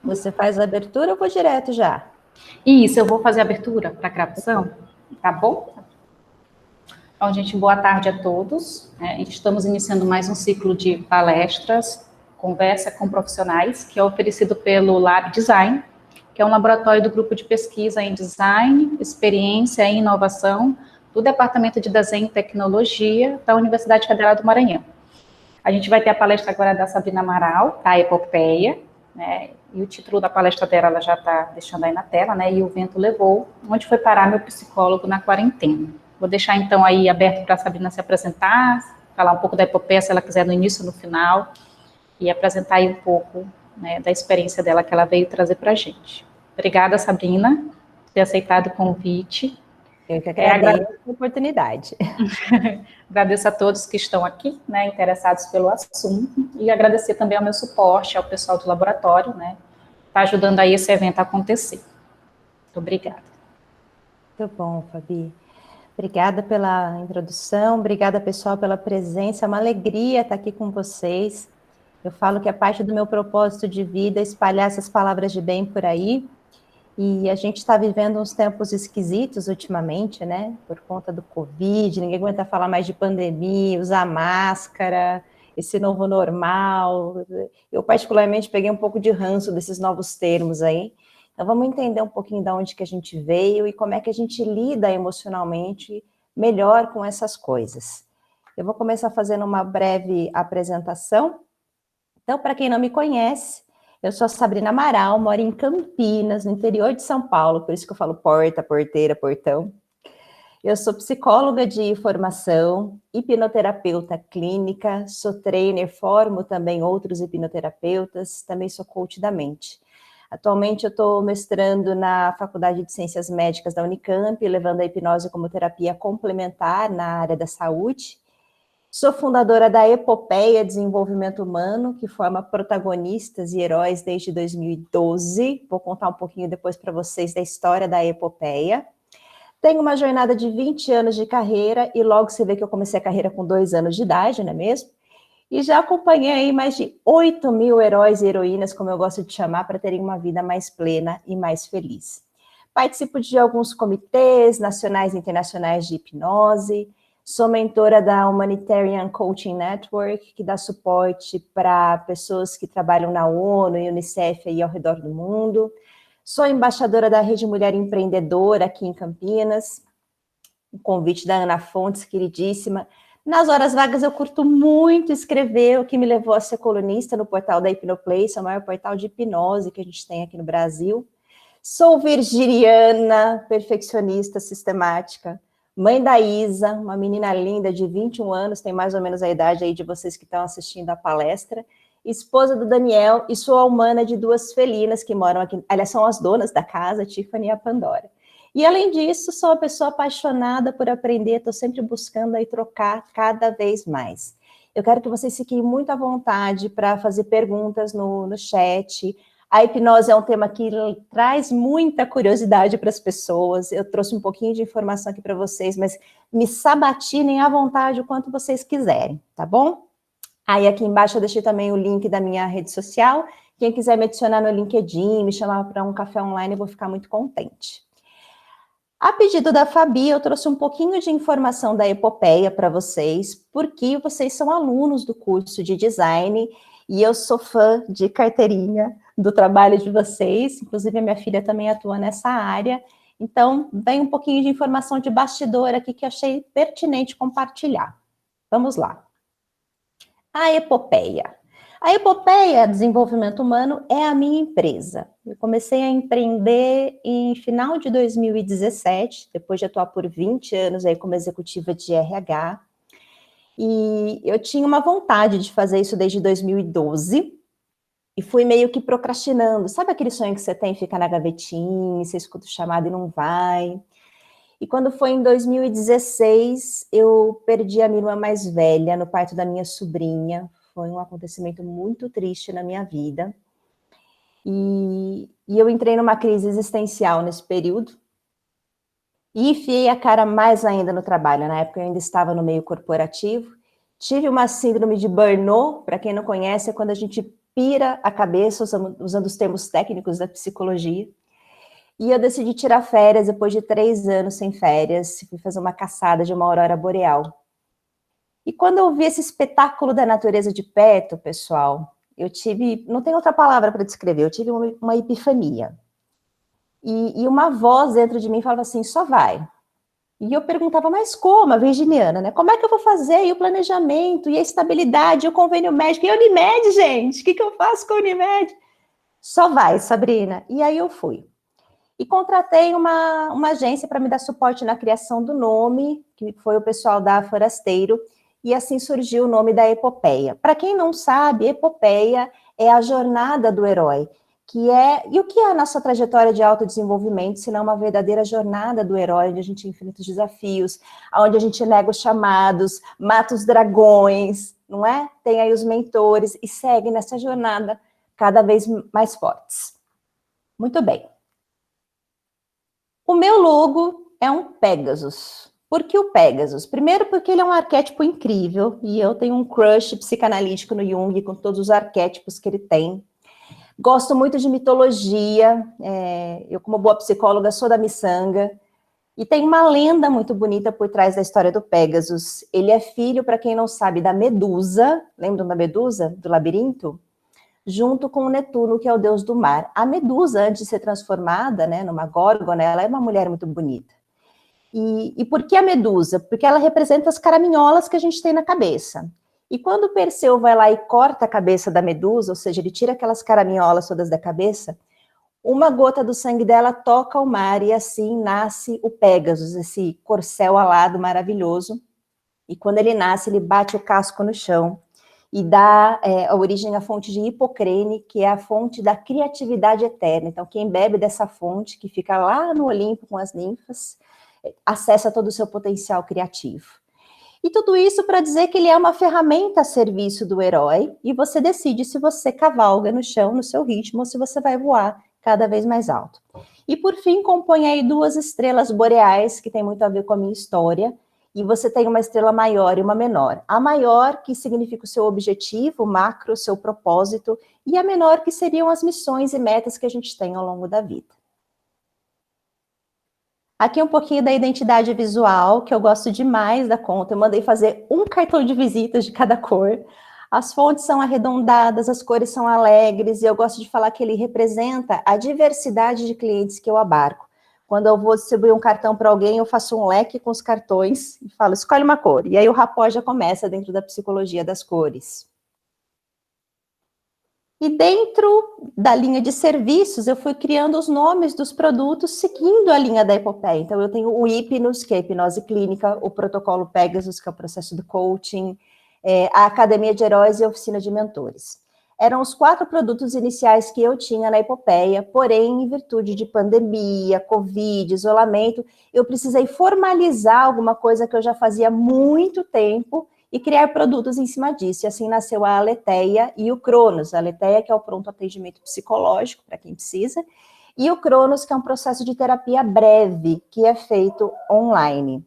Você faz a abertura ou eu vou direto já? Isso, eu vou fazer a abertura para a gravação, tá bom? Então, gente, boa tarde a todos. Estamos iniciando mais um ciclo de palestras, conversa com profissionais, que é oferecido pelo Lab Design, que é um laboratório do grupo de pesquisa em design, experiência e inovação do Departamento de Desenho e Tecnologia da Universidade Federal do Maranhão. A gente vai ter a palestra agora da Sabrina Amaral, da Epopeia, né? E o título da palestra dela, ela já está deixando aí na tela, né? E o vento levou, onde foi parar meu psicólogo na quarentena. Vou deixar então aí aberto para a Sabrina se apresentar, falar um pouco da Epopeia, se ela quiser no início ou no final, e apresentar aí um pouco, né, da experiência dela que ela veio trazer para a gente. Obrigada, Sabrina, por ter aceitado o convite. Eu que agradeço a oportunidade. Agradeço a todos que estão aqui, né, interessados pelo assunto, e agradecer também ao meu suporte, ao pessoal do laboratório, né, que está ajudando aí esse evento a acontecer. Muito obrigada. Muito bom, Fabi. Obrigada pela introdução, obrigada, pessoal, pela presença. É uma alegria estar aqui com vocês. Eu falo que é parte do meu propósito de vida espalhar essas palavras de bem por aí. E a gente está vivendo uns tempos esquisitos ultimamente, né? Por conta do Covid, ninguém aguenta falar mais de pandemia, usar máscara, esse novo normal. Eu, particularmente, peguei um pouco de ranço desses novos termos aí. Então, vamos entender um pouquinho de onde que a gente veio e como é que a gente lida emocionalmente melhor com essas coisas. Eu vou começar fazendo uma breve apresentação. Então, para quem não me conhece, eu sou a Sabrina Amaral, moro em Campinas, no interior de São Paulo, por isso que eu falo porta, porteira, portão. Eu sou psicóloga de formação, hipnoterapeuta clínica, sou trainer, formo também outros hipnoterapeutas, também sou coach da mente. Atualmente eu estou mestrando na Faculdade de Ciências Médicas da Unicamp, levando a hipnose como terapia complementar na área da saúde. Sou fundadora da Epopeia Desenvolvimento Humano, que forma protagonistas e heróis desde 2012. Vou contar um pouquinho depois para vocês da história da Epopeia. Tenho uma jornada de 20 anos de carreira e logo você vê que eu comecei a carreira com 2 anos de idade, não é mesmo? E já acompanhei aí mais de 8 mil heróis e heroínas, como eu gosto de chamar, para terem uma vida mais plena e mais feliz. Participo de alguns comitês nacionais e internacionais de hipnose. Sou mentora da Humanitarian Coaching Network, que dá suporte para pessoas que trabalham na ONU e Unicef aí ao redor do mundo. Sou embaixadora da Rede Mulher Empreendedora aqui em Campinas. Um convite da Ana Fontes, queridíssima. Nas horas vagas eu curto muito escrever, o que me levou a ser colunista no portal da Hipnoplace, o maior portal de hipnose que a gente tem aqui no Brasil. Sou virginiana, perfeccionista, sistemática. Mãe da Isa, uma menina linda de 21 anos, tem mais ou menos a idade aí de vocês que estão assistindo a palestra. Esposa do Daniel e sou a humana de 2 felinas que moram aqui. Elas são as donas da casa, a Tiffany e a Pandora. E além disso, sou uma pessoa apaixonada por aprender, estou sempre buscando aí trocar cada vez mais. Eu quero que vocês fiquem muito à vontade para fazer perguntas no chat. A hipnose é um tema que traz muita curiosidade para as pessoas. Eu trouxe um pouquinho de informação aqui para vocês, mas me sabatinem à vontade o quanto vocês quiserem, tá bom? Aí aqui embaixo eu deixei também o link da minha rede social. Quem quiser me adicionar no LinkedIn, me chamar para um café online, eu vou ficar muito contente. A pedido da Fabi, eu trouxe um pouquinho de informação da Epopeia para vocês, porque vocês são alunos do curso de design e eu sou fã de carteirinha do trabalho de vocês, inclusive a minha filha também atua nessa área, então vem um pouquinho de informação de bastidor aqui que eu achei pertinente compartilhar. Vamos lá. A Epopeia. A Epopeia Desenvolvimento Humano é a minha empresa. Eu comecei a empreender em final de 2017, depois de atuar por 20 anos aí como executiva de RH. E eu tinha uma vontade de fazer isso desde 2012 e fui meio que procrastinando. Sabe aquele sonho que você tem, fica na gavetinha, você escuta o chamado e não vai? E quando foi em 2016, eu perdi a minha irmã mais velha no parto da minha sobrinha. Foi um acontecimento muito triste na minha vida. E eu entrei numa crise existencial nesse período. E enfiei a cara mais ainda no trabalho. Na época eu ainda estava no meio corporativo. Tive uma síndrome de burnout, para quem não conhece, é quando a gente pira a cabeça, usando os termos técnicos da psicologia. E eu decidi tirar férias depois de 3 anos sem férias, fui fazer uma caçada de uma aurora boreal. E quando eu vi esse espetáculo da natureza de perto, pessoal, eu tive, não tem outra palavra para descrever, eu tive uma epifania. E uma voz dentro de mim falava assim, só vai. E eu perguntava, mas como, a virginiana, né? Como é que eu vou fazer? E o planejamento, e a estabilidade, e o convênio médico, e a Unimed, gente? O que eu faço com a Unimed? Só vai, Sabrina. E aí eu fui. E contratei uma agência para me dar suporte na criação do nome, que foi o pessoal da Forasteiro, e assim surgiu o nome da Epopeia. Para quem não sabe, Epopeia é a jornada do herói, e o que é a nossa trajetória de autodesenvolvimento, se não uma verdadeira jornada do herói, onde a gente enfrenta os desafios, onde a gente nega os chamados, mata os dragões, não é? Tem aí os mentores, e segue nessa jornada cada vez mais fortes. Muito bem. O meu logo é um Pégasus. Por que o Pégasus? Primeiro porque ele é um arquétipo incrível, e eu tenho um crush psicanalítico no Jung, com todos os arquétipos que ele tem. Gosto muito de mitologia, eu como boa psicóloga sou da miçanga, e tem uma lenda muito bonita por trás da história do Pégasus. Ele é filho, para quem não sabe, da Medusa, lembram da Medusa, do labirinto? Junto com o Netuno, que é o deus do mar. A Medusa, antes de ser transformada, né, numa górgona, ela é uma mulher muito bonita. E por que a Medusa? Porque ela representa as caraminholas que a gente tem na cabeça. E quando o Perseu vai lá e corta a cabeça da Medusa, ou seja, ele tira aquelas caraminholas todas da cabeça, uma gota do sangue dela toca o mar e assim nasce o Pégasus, esse corcel alado maravilhoso. E quando ele nasce, ele bate o casco no chão e dá a origem à fonte de Hipocrene, que é a fonte da criatividade eterna. Então, quem bebe dessa fonte, que fica lá no Olimpo com as ninfas, acessa todo o seu potencial criativo. E tudo isso para dizer que ele é uma ferramenta a serviço do herói, e você decide se você cavalga no chão, no seu ritmo, ou se você vai voar cada vez mais alto. E por fim, compõe aí 2 estrelas boreais, que tem muito a ver com a minha história, e você tem uma estrela maior e uma menor. A maior, que significa o seu objetivo, o macro, o seu propósito, e a menor, que seriam as missões e metas que a gente tem ao longo da vida. Aqui um pouquinho da identidade visual, que eu gosto demais da conta. Eu mandei fazer um cartão de visitas de cada cor. As fontes são arredondadas, as cores são alegres, e eu gosto de falar que ele representa a diversidade de clientes que eu abarco. Quando eu vou distribuir um cartão para alguém, eu faço um leque com os cartões e falo, escolhe uma cor. E aí o rapó já começa dentro da psicologia das cores. E dentro da linha de serviços, eu fui criando os nomes dos produtos seguindo a linha da Epopeia. Então, eu tenho o Hipnos, que é a hipnose clínica, o protocolo Pégasus, que é o processo do coaching, a Academia de Heróis e a Oficina de Mentores. Eram os 4 produtos iniciais que eu tinha na Epopeia, porém, em virtude de pandemia, Covid, isolamento, eu precisei formalizar alguma coisa que eu já fazia há muito tempo, e criar produtos em cima disso. E assim nasceu a Aletheia e o Cronos. A Aletheia, que é o pronto atendimento psicológico, para quem precisa, e o Cronos, que é um processo de terapia breve, que é feito online.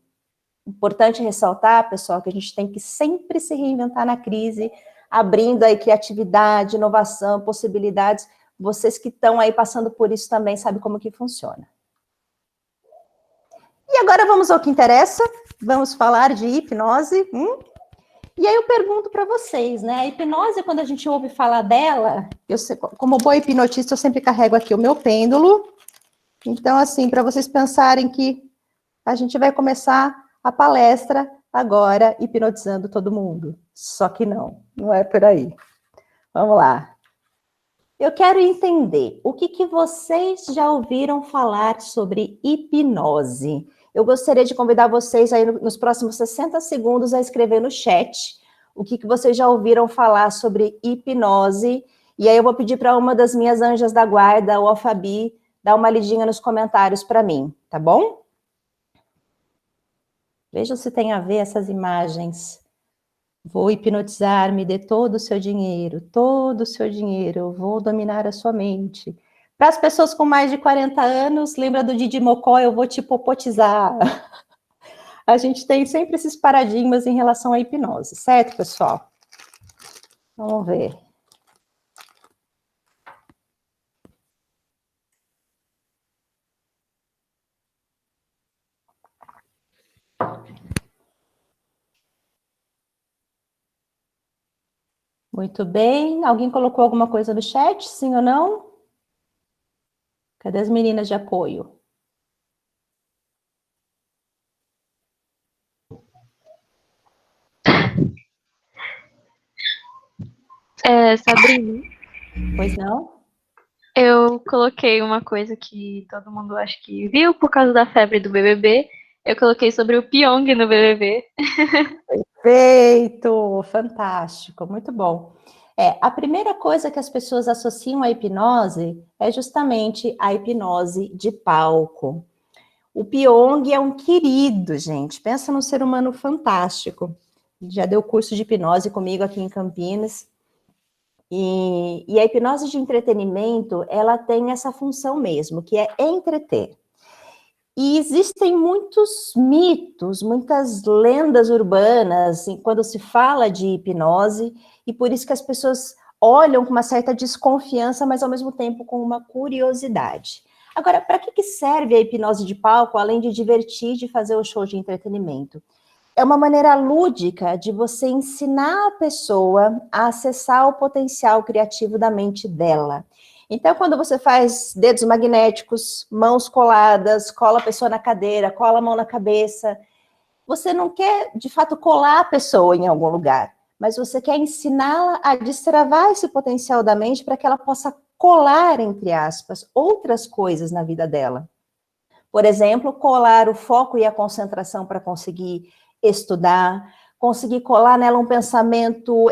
Importante ressaltar, pessoal, que a gente tem que sempre se reinventar na crise, abrindo aí criatividade, inovação, possibilidades. Vocês que estão aí passando por isso também sabem como que funciona. E agora vamos ao que interessa. Vamos falar de hipnose. E aí eu pergunto para vocês, né? A hipnose, quando a gente ouve falar dela, como boa hipnotista, eu sempre carrego aqui o meu pêndulo. Então, assim, para vocês pensarem que a gente vai começar a palestra agora hipnotizando todo mundo. Só que não é por aí. Vamos lá. Eu quero entender o que vocês já ouviram falar sobre hipnose. Eu gostaria de convidar vocês aí nos próximos 60 segundos a escrever no chat o que vocês já ouviram falar sobre hipnose. E aí eu vou pedir para uma das minhas anjas da guarda, o Alfabi, dar uma lidinha nos comentários para mim, tá bom? Vejam se tem a ver essas imagens. Vou hipnotizar, me dê todo o seu dinheiro, eu vou dominar a sua mente. Para as pessoas com mais de 40 anos, lembra do Didi Mocó, eu vou te popotizar. A gente tem sempre esses paradigmas em relação à hipnose, certo, pessoal? Vamos ver. Muito bem. Alguém colocou alguma coisa no chat, sim ou não? Cadê as meninas de apoio? Sabrina, Pois não? eu coloquei uma coisa que todo mundo acho que viu por causa da febre do BBB. Eu coloquei sobre o Pyong no BBB. Perfeito, fantástico, muito bom. A primeira coisa que as pessoas associam à hipnose é justamente a hipnose de palco. O Pyong é um querido, gente. Pensa num ser humano fantástico. Ele já deu curso de hipnose comigo aqui em Campinas. E a hipnose de entretenimento, ela tem essa função mesmo, que é entreter. E existem muitos mitos, muitas lendas urbanas, quando se fala de hipnose, e por isso que as pessoas olham com uma certa desconfiança, mas ao mesmo tempo com uma curiosidade. Agora, para que serve a hipnose de palco, além de divertir, de fazer o show de entretenimento? É uma maneira lúdica de você ensinar a pessoa a acessar o potencial criativo da mente dela. Então, quando você faz dedos magnéticos, mãos coladas, cola a pessoa na cadeira, cola a mão na cabeça, você não quer, de fato, colar a pessoa em algum lugar, mas você quer ensiná-la a destravar esse potencial da mente para que ela possa colar, entre aspas, outras coisas na vida dela. Por exemplo, colar o foco e a concentração para conseguir estudar, conseguir colar nela um pensamento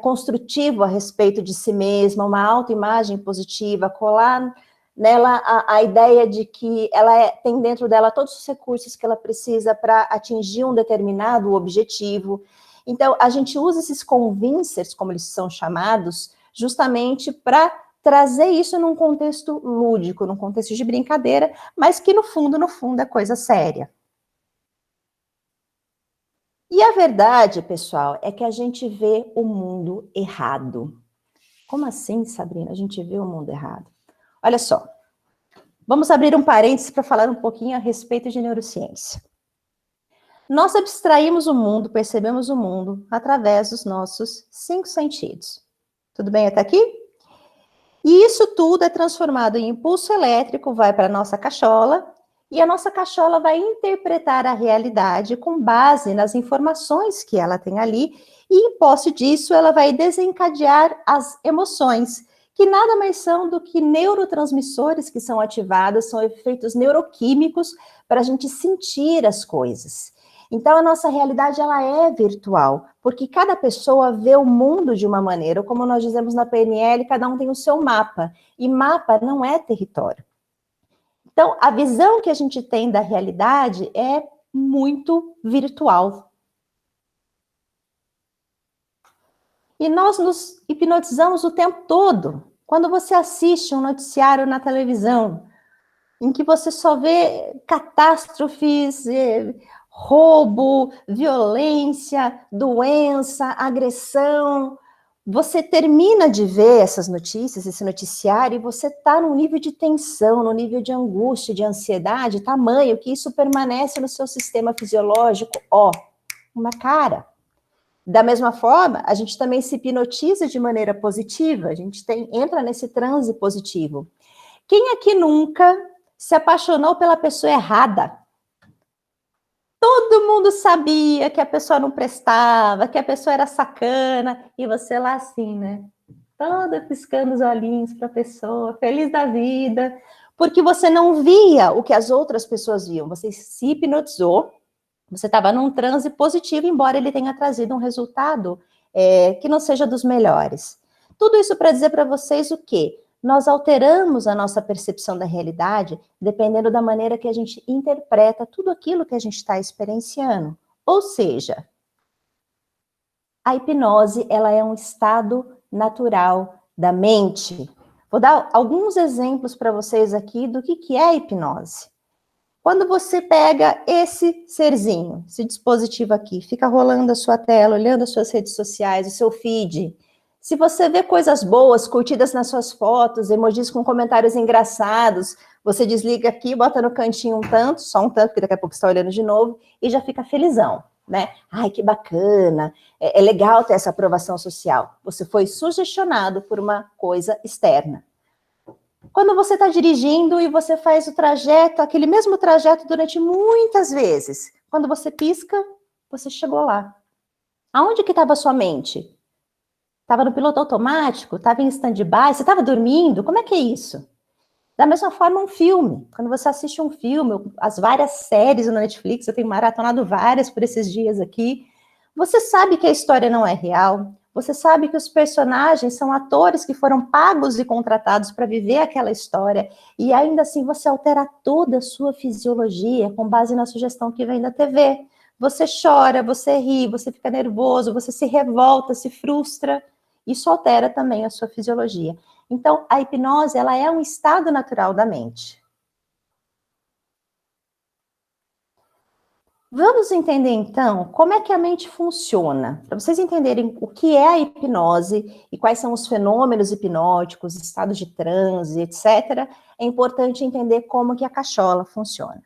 construtivo a respeito de si mesma, uma autoimagem positiva, colar nela a ideia de que ela tem dentro dela todos os recursos que ela precisa para atingir um determinado objetivo. Então, a gente usa esses convincers, como eles são chamados, justamente para trazer isso num contexto lúdico, num contexto de brincadeira, mas que no fundo é coisa séria. E a verdade, pessoal, é que a gente vê o mundo errado. Como assim, Sabrina? A gente vê o mundo errado. Olha só, vamos abrir um parênteses para falar um pouquinho a respeito de neurociência. Nós abstraímos o mundo, percebemos o mundo através dos nossos 5 sentidos. Tudo bem até aqui? E isso tudo é transformado em impulso elétrico, vai para a nossa cachola, e a nossa cachola vai interpretar a realidade com base nas informações que ela tem ali, e em posse disso, ela vai desencadear as emoções, que nada mais são do que neurotransmissores que são ativados, são efeitos neuroquímicos para a gente sentir as coisas. Então, a nossa realidade, ela é virtual, porque cada pessoa vê o mundo de uma maneira, como nós dizemos na PNL, cada um tem o seu mapa, e mapa não é território. Então, a visão que a gente tem da realidade é muito virtual. E nós nos hipnotizamos o tempo todo. Quando você assiste um noticiário na televisão, em que você só vê catástrofes, roubo, violência, doença, agressão, você termina de ver essas notícias, esse noticiário, e você está num nível de tensão, num nível de angústia, de ansiedade, tamanho que isso permanece no seu sistema fisiológico, uma cara. Da mesma forma, a gente também se hipnotiza de maneira positiva, a gente entra nesse transe positivo. Quem aqui nunca se apaixonou pela pessoa errada? Todo mundo sabia que a pessoa não prestava, que a pessoa era sacana, e você lá assim, né? Toda piscando os olhinhos para a pessoa, feliz da vida, porque você não via o que as outras pessoas viam, você se hipnotizou, você estava num transe positivo, embora ele tenha trazido um resultado que não seja dos melhores. Tudo isso para dizer para vocês o quê? Nós alteramos a nossa percepção da realidade dependendo da maneira que a gente interpreta tudo aquilo que a gente está experienciando. Ou seja, a hipnose, ela é um estado natural da mente. Vou dar alguns exemplos para vocês aqui do que é a hipnose. Quando você pega esse serzinho, esse dispositivo aqui, fica rolando a sua tela, olhando as suas redes sociais, o seu feed. Se você vê coisas boas, curtidas nas suas fotos, emojis com comentários engraçados, você desliga aqui, bota no cantinho um tanto, só um tanto, porque daqui a pouco você está olhando de novo, e já fica felizão, né? Ai, que bacana, é legal ter essa aprovação social. Você foi sugestionado por uma coisa externa. Quando você está dirigindo e você faz o trajeto, aquele mesmo trajeto durante muitas vezes, quando você pisca, você chegou lá. Aonde que estava a sua mente? Estava no piloto automático? Estava em stand-by? Você estava dormindo? Como é que é isso? Da mesma forma, um filme. Quando você assiste um filme, as várias séries no Netflix, eu tenho maratonado várias por esses dias aqui, você sabe que a história não é real, você sabe que os personagens são atores que foram pagos e contratados para viver aquela história, e ainda assim você altera toda a sua fisiologia com base na sugestão que vem da TV. Você chora, você ri, você fica nervoso, você se revolta, se frustra. Isso altera também a sua fisiologia. Então, a hipnose, ela é um estado natural da mente. Vamos entender, então, como é que a mente funciona. Para vocês entenderem o que é a hipnose e quais são os fenômenos hipnóticos, estados de transe, etc., é importante entender como que a cachola funciona.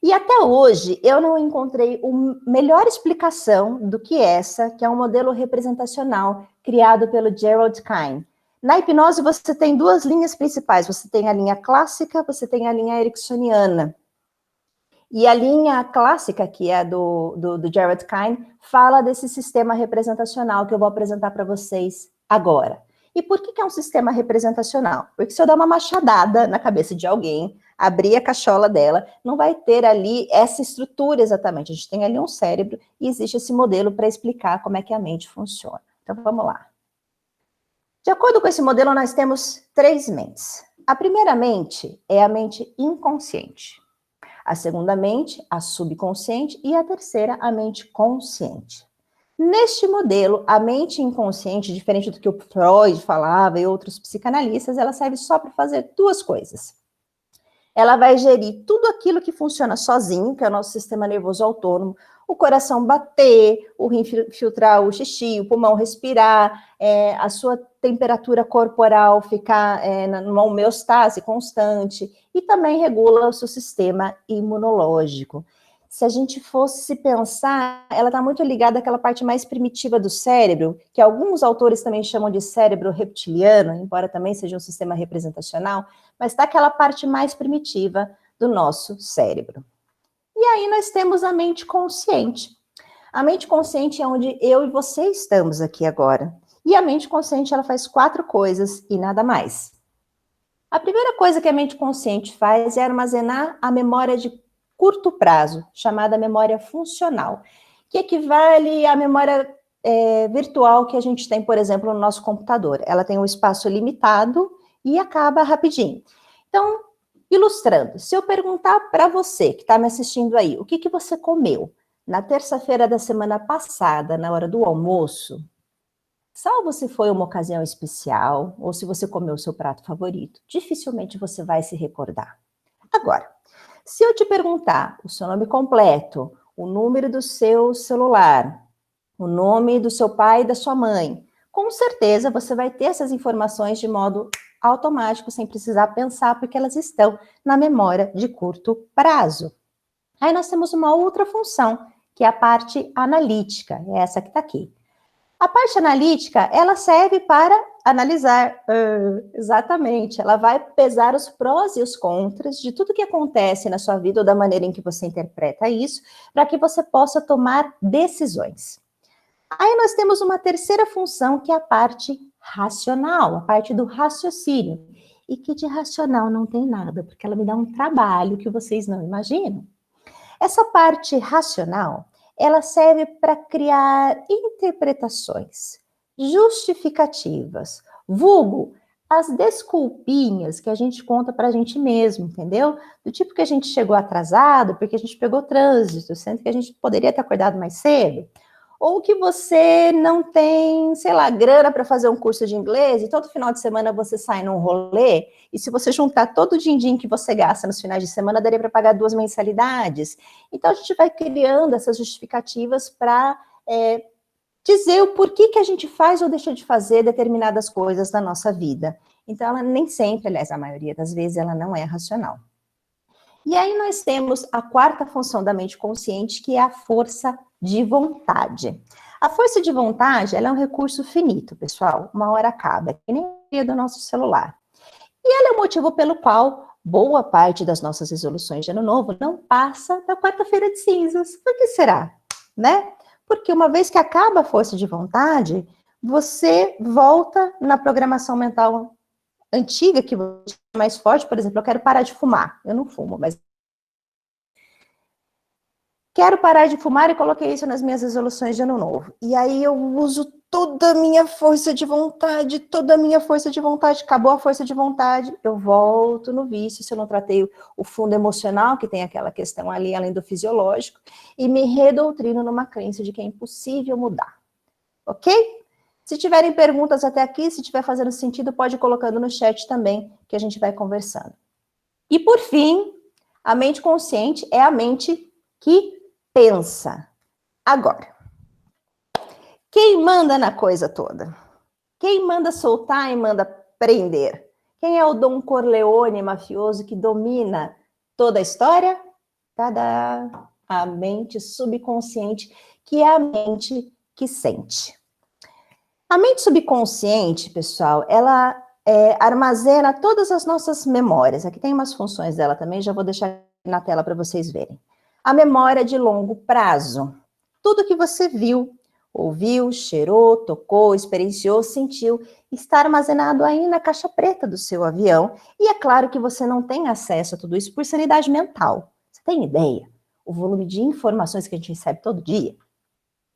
E até hoje, eu não encontrei uma melhor explicação do que essa, que é um modelo representacional criado pelo Gerald Kine. Na hipnose, você tem duas linhas principais. Você tem a linha clássica, você tem a linha ericksoniana. E a linha clássica, que é do Gerald Kine, fala desse sistema representacional que eu vou apresentar para vocês agora. E por que é um sistema representacional? Porque se eu dar uma machadada na cabeça de alguém, abrir a cachola dela, não vai ter ali essa estrutura exatamente. A gente tem ali um cérebro e existe esse modelo para explicar como é que a mente funciona. Então, vamos lá. De acordo com esse modelo, nós temos 3 mentes. A primeira mente é a mente inconsciente. A segunda mente, a subconsciente, e a terceira, a mente consciente. Neste modelo, a mente inconsciente, diferente do que o Freud falava e outros psicanalistas, ela serve só para fazer 2 coisas. Ela vai gerir tudo aquilo que funciona sozinho, que é o nosso sistema nervoso autônomo, o coração bater, o rim filtrar o xixi, o pulmão respirar, a sua temperatura corporal ficar numa homeostase constante, e também regula o seu sistema imunológico. Se a gente fosse pensar, ela está muito ligada àquela parte mais primitiva do cérebro, que alguns autores também chamam de cérebro reptiliano, embora também seja um sistema representacional, mas está aquela parte mais primitiva do nosso cérebro. E aí nós temos a mente consciente. A mente consciente é onde eu e você estamos aqui agora. E a mente consciente, ela faz 4 coisas e nada mais. A primeira coisa que a mente consciente faz é armazenar a memória de curto prazo, chamada memória funcional, que equivale à memória virtual que a gente tem, por exemplo, no nosso computador. Ela tem um espaço limitado e acaba rapidinho. Então, ilustrando, se eu perguntar para você que está me assistindo aí, o que você comeu na terça-feira da semana passada, na hora do almoço, salvo se foi uma ocasião especial, ou se você comeu o seu prato favorito, dificilmente você vai se recordar. Agora, se eu te perguntar o seu nome completo, o número do seu celular, o nome do seu pai e da sua mãe, com certeza você vai ter essas informações de modo automático, sem precisar pensar, porque elas estão na memória de curto prazo. Aí nós temos uma outra função, que é a parte analítica, é essa que está aqui. A parte analítica, ela serve para analisar, exatamente, ela vai pesar os prós e os contras de tudo que acontece na sua vida ou da maneira em que você interpreta isso, para que você possa tomar decisões. Aí nós temos uma terceira função, que é a parte racional, a parte do raciocínio, e que de racional não tem nada, porque ela me dá um trabalho que vocês não imaginam. Essa parte racional, ela serve para criar interpretações, justificativas, vulgo as desculpinhas que a gente conta para a gente mesmo, entendeu? Do tipo que a gente chegou atrasado porque a gente pegou trânsito, sendo que a gente poderia ter acordado mais cedo, ou que você não tem, sei lá, grana para fazer um curso de inglês e todo final de semana você sai num rolê, e se você juntar todo o din-din que você gasta nos finais de semana, daria para pagar 2 mensalidades. Então, a gente vai criando essas justificativas para dizer o porquê que a gente faz ou deixa de fazer determinadas coisas na nossa vida. Então, ela nem sempre, aliás, a maioria das vezes, ela não é racional. E aí nós temos a quarta função da mente consciente, que é a força de vontade. A força de vontade, ela é um recurso finito, pessoal. Uma hora acaba, é que nem a bateria do nosso celular. E ela é o motivo pelo qual boa parte das nossas resoluções de ano novo não passa da quarta-feira de cinzas. Por que será? Né? Porque uma vez que acaba a força de vontade, você volta na programação mental antiga, que é mais forte. Por exemplo, eu quero parar de fumar. Eu não fumo, mas quero parar de fumar e coloquei isso nas minhas resoluções de ano novo. E aí eu uso toda a minha força de vontade, acabou a força de vontade, eu volto no vício, se eu não tratei o fundo emocional, que tem aquela questão ali, além do fisiológico, e me redoutrino numa crença de que é impossível mudar. Ok? Se tiverem perguntas até aqui, se estiver fazendo sentido, pode ir colocando no chat também, que a gente vai conversando. E por fim, a mente consciente é a mente que pensa. Agora, quem manda na coisa toda? Quem manda soltar e manda prender? Quem é o Don Corleone mafioso que domina toda a história? A mente subconsciente, que é a mente que sente. A mente subconsciente, pessoal, ela armazena todas as nossas memórias. Aqui tem umas funções dela também, já vou deixar na tela para vocês verem. A memória de longo prazo. Tudo que você viu, ouviu, cheirou, tocou, experienciou, sentiu, está armazenado aí na caixa preta do seu avião. E é claro que você não tem acesso a tudo isso por sanidade mental. Você tem ideia? O volume de informações que a gente recebe todo dia?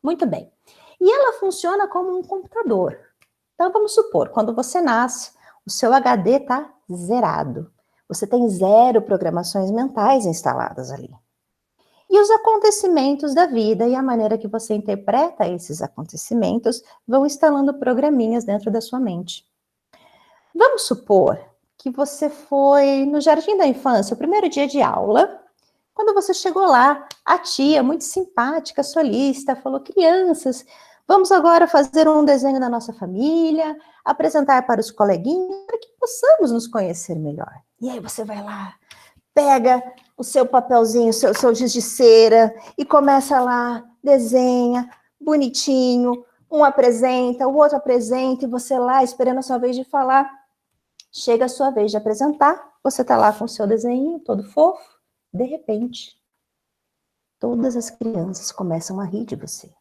Muito bem. E ela funciona como um computador. Então, vamos supor, quando você nasce, o seu HD está zerado. Você tem 0 programações mentais instaladas ali. E os acontecimentos da vida e a maneira que você interpreta esses acontecimentos vão instalando programinhas dentro da sua mente. Vamos supor que você foi no jardim da infância, o primeiro dia de aula. Quando você chegou lá, a tia, muito simpática, solista, falou: crianças, vamos agora fazer um desenho da nossa família, apresentar para os coleguinhas, para que possamos nos conhecer melhor. E aí você vai lá, pega o seu papelzinho, seu giz de cera e começa lá, desenha, bonitinho, um apresenta, o outro apresenta, e você lá esperando a sua vez de falar. Chega a sua vez de apresentar, você tá lá com o seu desenho todo fofo, de repente, todas as crianças começam a rir de você.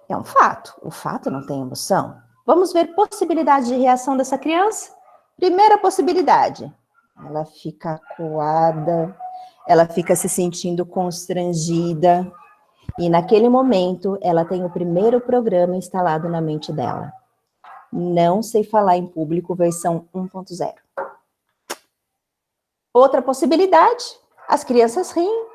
É um fato, o fato não tem emoção. Vamos ver possibilidades de reação dessa criança? Primeira possibilidade, ela fica acuada, ela fica se sentindo constrangida, e naquele momento ela tem o primeiro programa instalado na mente dela. Não sei falar em público, versão 1.0. Outra possibilidade, as crianças riem.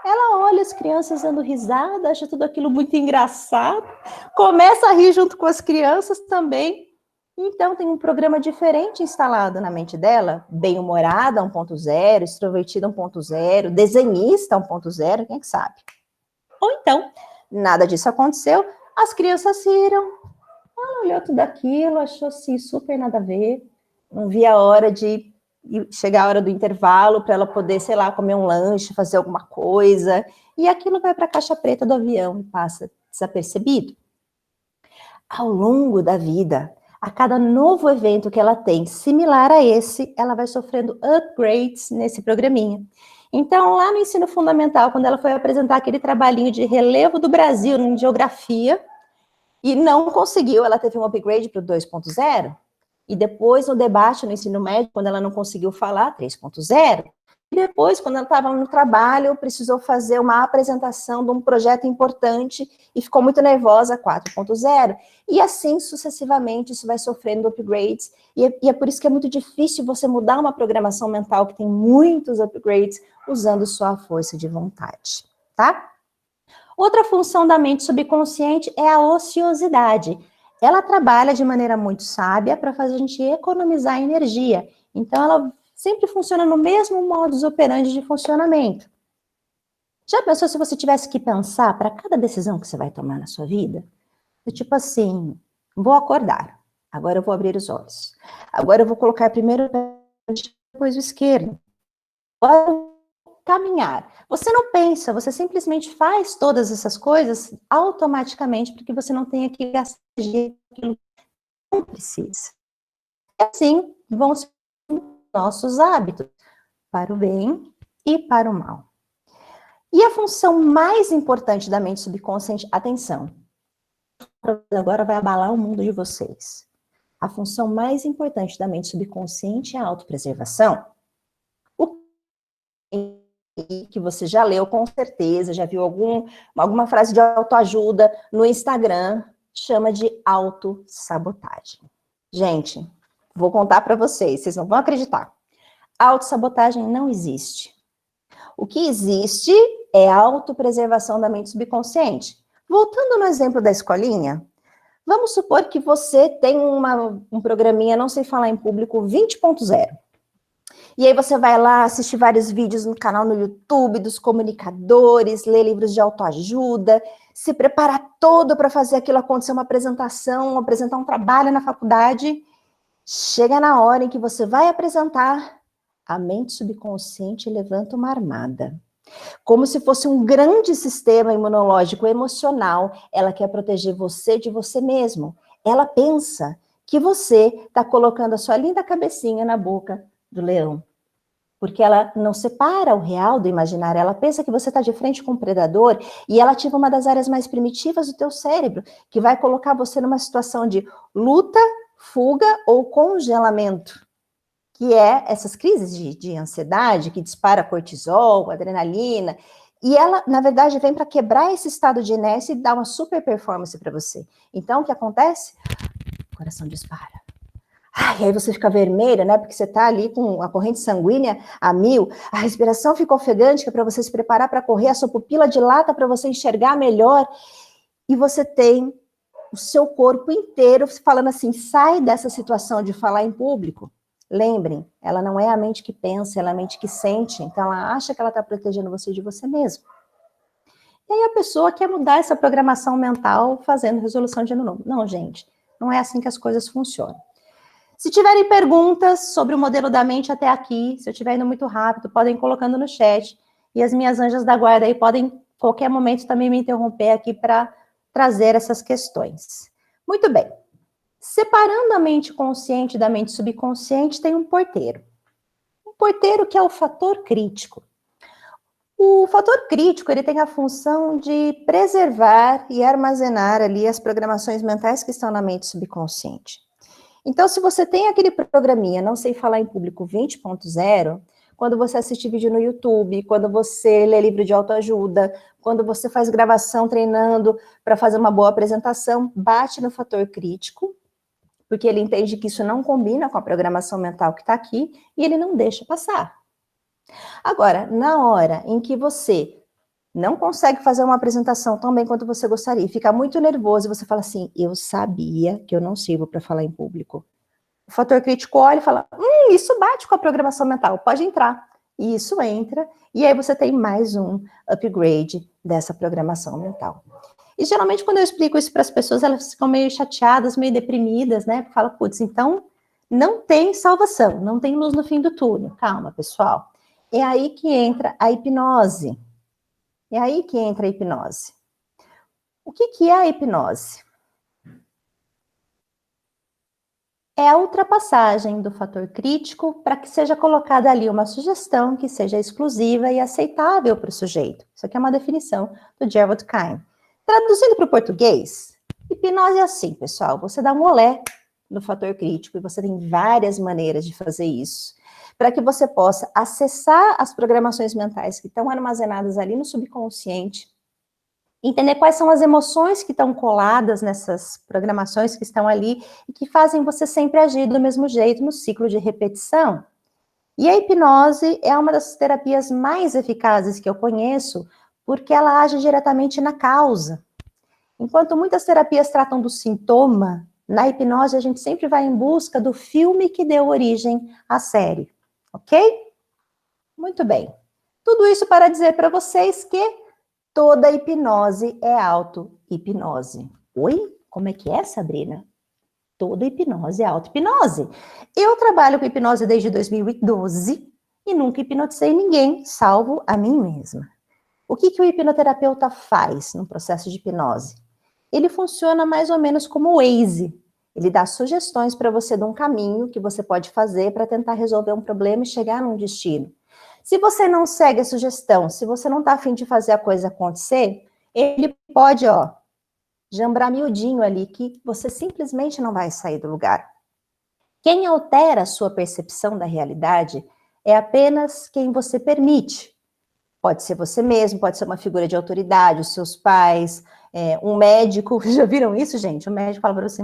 Ela olha as crianças dando risada, acha tudo aquilo muito engraçado, começa a rir junto com as crianças também. Então, tem um programa diferente instalado na mente dela, bem-humorada 1.0, extrovertida 1.0, desenhista 1.0, quem é que sabe? Ou então, nada disso aconteceu, as crianças riram, ela olhou tudo aquilo, achou assim, super nada a ver, não via a hora de chegar a hora do intervalo para ela poder, sei lá, comer um lanche, fazer alguma coisa, e aquilo vai para a caixa preta do avião e passa desapercebido. Ao longo da vida, a cada novo evento que ela tem, similar a esse, ela vai sofrendo upgrades nesse programinha. Então, lá no ensino fundamental, quando ela foi apresentar aquele trabalhinho de relevo do Brasil em geografia, e não conseguiu, ela teve um upgrade para o 2.0, e depois no debate no ensino médio, quando ela não conseguiu falar, 3.0, e depois, quando ela estava no trabalho, precisou fazer uma apresentação de um projeto importante e ficou muito nervosa, 4.0. E assim, sucessivamente, isso vai sofrendo upgrades. E é por isso que é muito difícil você mudar uma programação mental que tem muitos upgrades usando sua força de vontade, tá? Outra função da mente subconsciente é a ociosidade. Ela trabalha de maneira muito sábia para fazer a gente economizar energia. Então, ela sempre funciona no mesmo modus operandi de funcionamento. Já pensou se você tivesse que pensar para cada decisão que você vai tomar na sua vida? Tipo assim, vou acordar, agora eu vou abrir os olhos. Agora eu vou colocar primeiro o pé, depois o esquerdo. Agora caminhar. Você não pensa, você simplesmente faz todas essas coisas automaticamente, porque você não tem que gastar aquilo que não precisa. E assim vão ser nossos hábitos, para o bem e para o mal. E a função mais importante da mente subconsciente, atenção, agora vai abalar o mundo de vocês. A função mais importante da mente subconsciente é a autopreservação. O que você já leu com certeza, já viu alguma frase de autoajuda no Instagram, chama de autossabotagem. Gente, vou contar para vocês não vão acreditar. Autossabotagem não existe. O que existe é a autopreservação da mente subconsciente. Voltando no exemplo da escolinha, vamos supor que você tem um programinha, não sei falar em público, 20.0. E aí você vai lá assistir vários vídeos no canal no YouTube dos comunicadores, ler livros de autoajuda, se preparar todo para fazer aquilo acontecer, uma apresentação, apresentar um trabalho na faculdade. Chega na hora em que você vai apresentar, a mente subconsciente levanta uma armada. Como se fosse um grande sistema imunológico emocional, ela quer proteger você de você mesmo. Ela pensa que você está colocando a sua linda cabecinha na boca do leão. Porque ela não separa o real do imaginário, ela pensa que você está de frente com um predador e ela ativa uma das áreas mais primitivas do teu cérebro, que vai colocar você numa situação de luta, fuga ou congelamento, que é essas crises de ansiedade, que dispara cortisol, adrenalina, e ela, na verdade, vem para quebrar esse estado de inércia e dar uma super performance para você. Então, o que acontece? O coração dispara. E aí você fica vermelha, né? Porque você está ali com a corrente sanguínea a 1000, a respiração fica ofegante, que é para você se preparar para correr, a sua pupila dilata para você enxergar melhor, e você tem o seu corpo inteiro falando assim, sai dessa situação de falar em público. Lembrem, ela não é a mente que pensa, ela é a mente que sente, então ela acha que ela está protegendo você de você mesmo. E aí a pessoa quer mudar essa programação mental fazendo resolução de ano novo. Não, gente, não é assim que as coisas funcionam. Se tiverem perguntas sobre o modelo da mente até aqui, se eu estiver indo muito rápido, podem ir colocando no chat. E as minhas anjas da guarda aí podem, em qualquer momento, também me interromper aqui para trazer essas questões. Muito bem. Separando a mente consciente da mente subconsciente, tem um porteiro. Um porteiro que é o fator crítico. O fator crítico, ele tem a função de preservar e armazenar ali as programações mentais que estão na mente subconsciente. Então, se você tem aquele programinha, não sei falar em público 20.0, quando você assiste vídeo no YouTube, quando você lê livro de autoajuda, quando você faz gravação treinando para fazer uma boa apresentação, bate no fator crítico, porque ele entende que isso não combina com a programação mental que está aqui, e ele não deixa passar. Agora, na hora em que você não consegue fazer uma apresentação tão bem quanto você gostaria, fica muito nervoso, e você fala assim, eu sabia que eu não sirvo para falar em público. O fator crítico olha e fala, isso bate com a programação mental, pode entrar. E isso entra, e aí você tem mais um upgrade dessa programação mental. E geralmente quando eu explico isso para as pessoas, elas ficam meio chateadas, meio deprimidas, né? Fala, putz, então não tem salvação, não tem luz no fim do túnel. Calma, pessoal. É aí que entra a hipnose. É aí que entra a hipnose. O que é a hipnose? É a ultrapassagem do fator crítico para que seja colocada ali uma sugestão que seja exclusiva e aceitável para o sujeito. Isso aqui é uma definição do Gerald Kine. Traduzindo para o português, hipnose é assim, pessoal. Você dá um olé no fator crítico e você tem várias maneiras de fazer isso, para que você possa acessar as programações mentais que estão armazenadas ali no subconsciente, entender quais são as emoções que estão coladas nessas programações que estão ali e que fazem você sempre agir do mesmo jeito no ciclo de repetição. E a hipnose é uma das terapias mais eficazes que eu conheço, porque ela age diretamente na causa. Enquanto muitas terapias tratam do sintoma, na hipnose a gente sempre vai em busca do filme que deu origem à série. Ok? Muito bem. Tudo isso para dizer para vocês que toda hipnose é auto-hipnose. Oi? Como é que é, Sabrina? Toda hipnose é auto-hipnose. Eu trabalho com hipnose desde 2012 e nunca hipnotizei ninguém, salvo a mim mesma. O que o hipnoterapeuta faz no processo de hipnose? Ele funciona mais ou menos como o Waze. Ele dá sugestões para você de um caminho que você pode fazer para tentar resolver um problema e chegar num destino. Se você não segue a sugestão, se você não está afim de fazer a coisa acontecer, ele pode, jambrar miudinho ali, que você simplesmente não vai sair do lugar. Quem altera a sua percepção da realidade é apenas quem você permite. Pode ser você mesmo, pode ser uma figura de autoridade, os seus pais, um médico. Já viram isso, gente? O médico fala para você,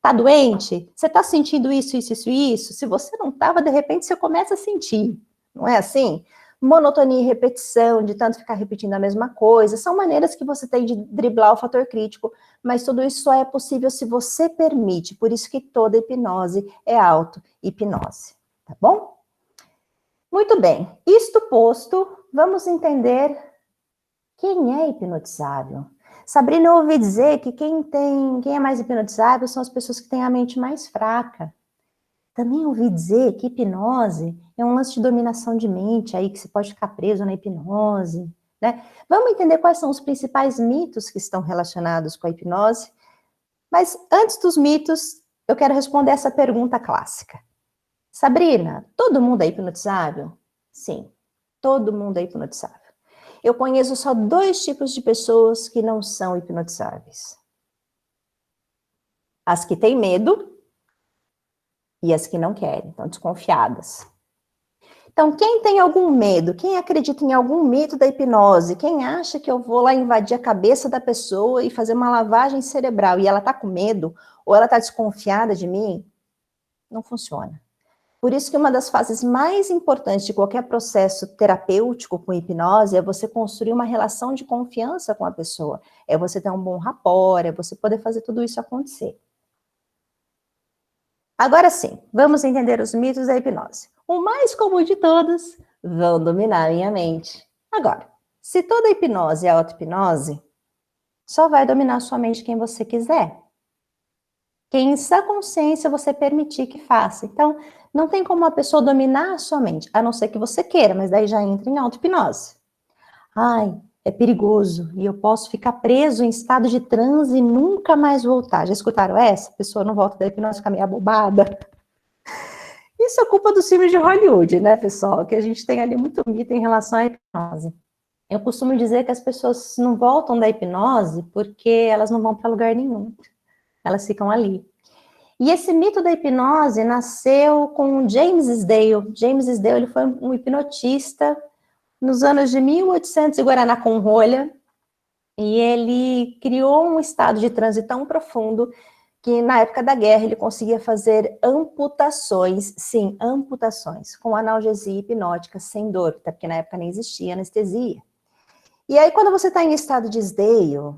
tá doente? Você tá sentindo isso, isso, isso, isso? Se você não tava, de repente você começa a sentir. Não é assim? Monotonia e repetição, de tanto ficar repetindo a mesma coisa, são maneiras que você tem de driblar o fator crítico, mas tudo isso só é possível se você permite, por isso que toda hipnose é auto-hipnose, tá bom? Muito bem, isto posto, vamos entender quem é hipnotizável. Sabrina, eu ouvi dizer que quem é mais hipnotizável são as pessoas que têm a mente mais fraca. Também ouvi dizer que hipnose é um lance de dominação de mente, aí que você pode ficar preso na hipnose, né? Vamos entender quais são os principais mitos que estão relacionados com a hipnose. Mas antes dos mitos, eu quero responder essa pergunta clássica. Sabrina, todo mundo é hipnotizável? Sim, todo mundo é hipnotizável. Eu conheço só 2 tipos de pessoas que não são hipnotizáveis. As que têm medo e as que não querem, estão desconfiadas. Então, quem tem algum medo, quem acredita em algum mito da hipnose, quem acha que eu vou lá invadir a cabeça da pessoa e fazer uma lavagem cerebral e ela está com medo, ou ela está desconfiada de mim, não funciona. Por isso que uma das fases mais importantes de qualquer processo terapêutico com hipnose é você construir uma relação de confiança com a pessoa. É você ter um bom rapport, é você poder fazer tudo isso acontecer. Agora sim, vamos entender os mitos da hipnose. O mais comum de todos, vão dominar a minha mente. Agora, se toda hipnose é auto-hipnose, só vai dominar sua mente quem você quiser. Quem em sã consciência você permitir que faça. Então, não tem como uma pessoa dominar a sua mente, a não ser que você queira, mas daí já entra em auto-hipnose. Ai, é perigoso e eu posso ficar preso em estado de transe e nunca mais voltar. Já escutaram essa? A pessoa não volta da hipnose, fica meio abobada. Isso é culpa dos filmes de Hollywood, né, pessoal? Que a gente tem ali muito mito em relação à hipnose. Eu costumo dizer que as pessoas não voltam da hipnose porque elas não vão para lugar nenhum. Elas ficam ali. E esse mito da hipnose nasceu com James Sdale. James Sdale, ele foi um hipnotista nos anos de 1800 em Guaraná com rolha, e ele criou um estado de transe tão profundo que na época da guerra ele conseguia fazer amputações, sim, amputações, com analgesia hipnótica, sem dor, até porque na época nem existia anestesia. E aí quando você está em estado de Sdale,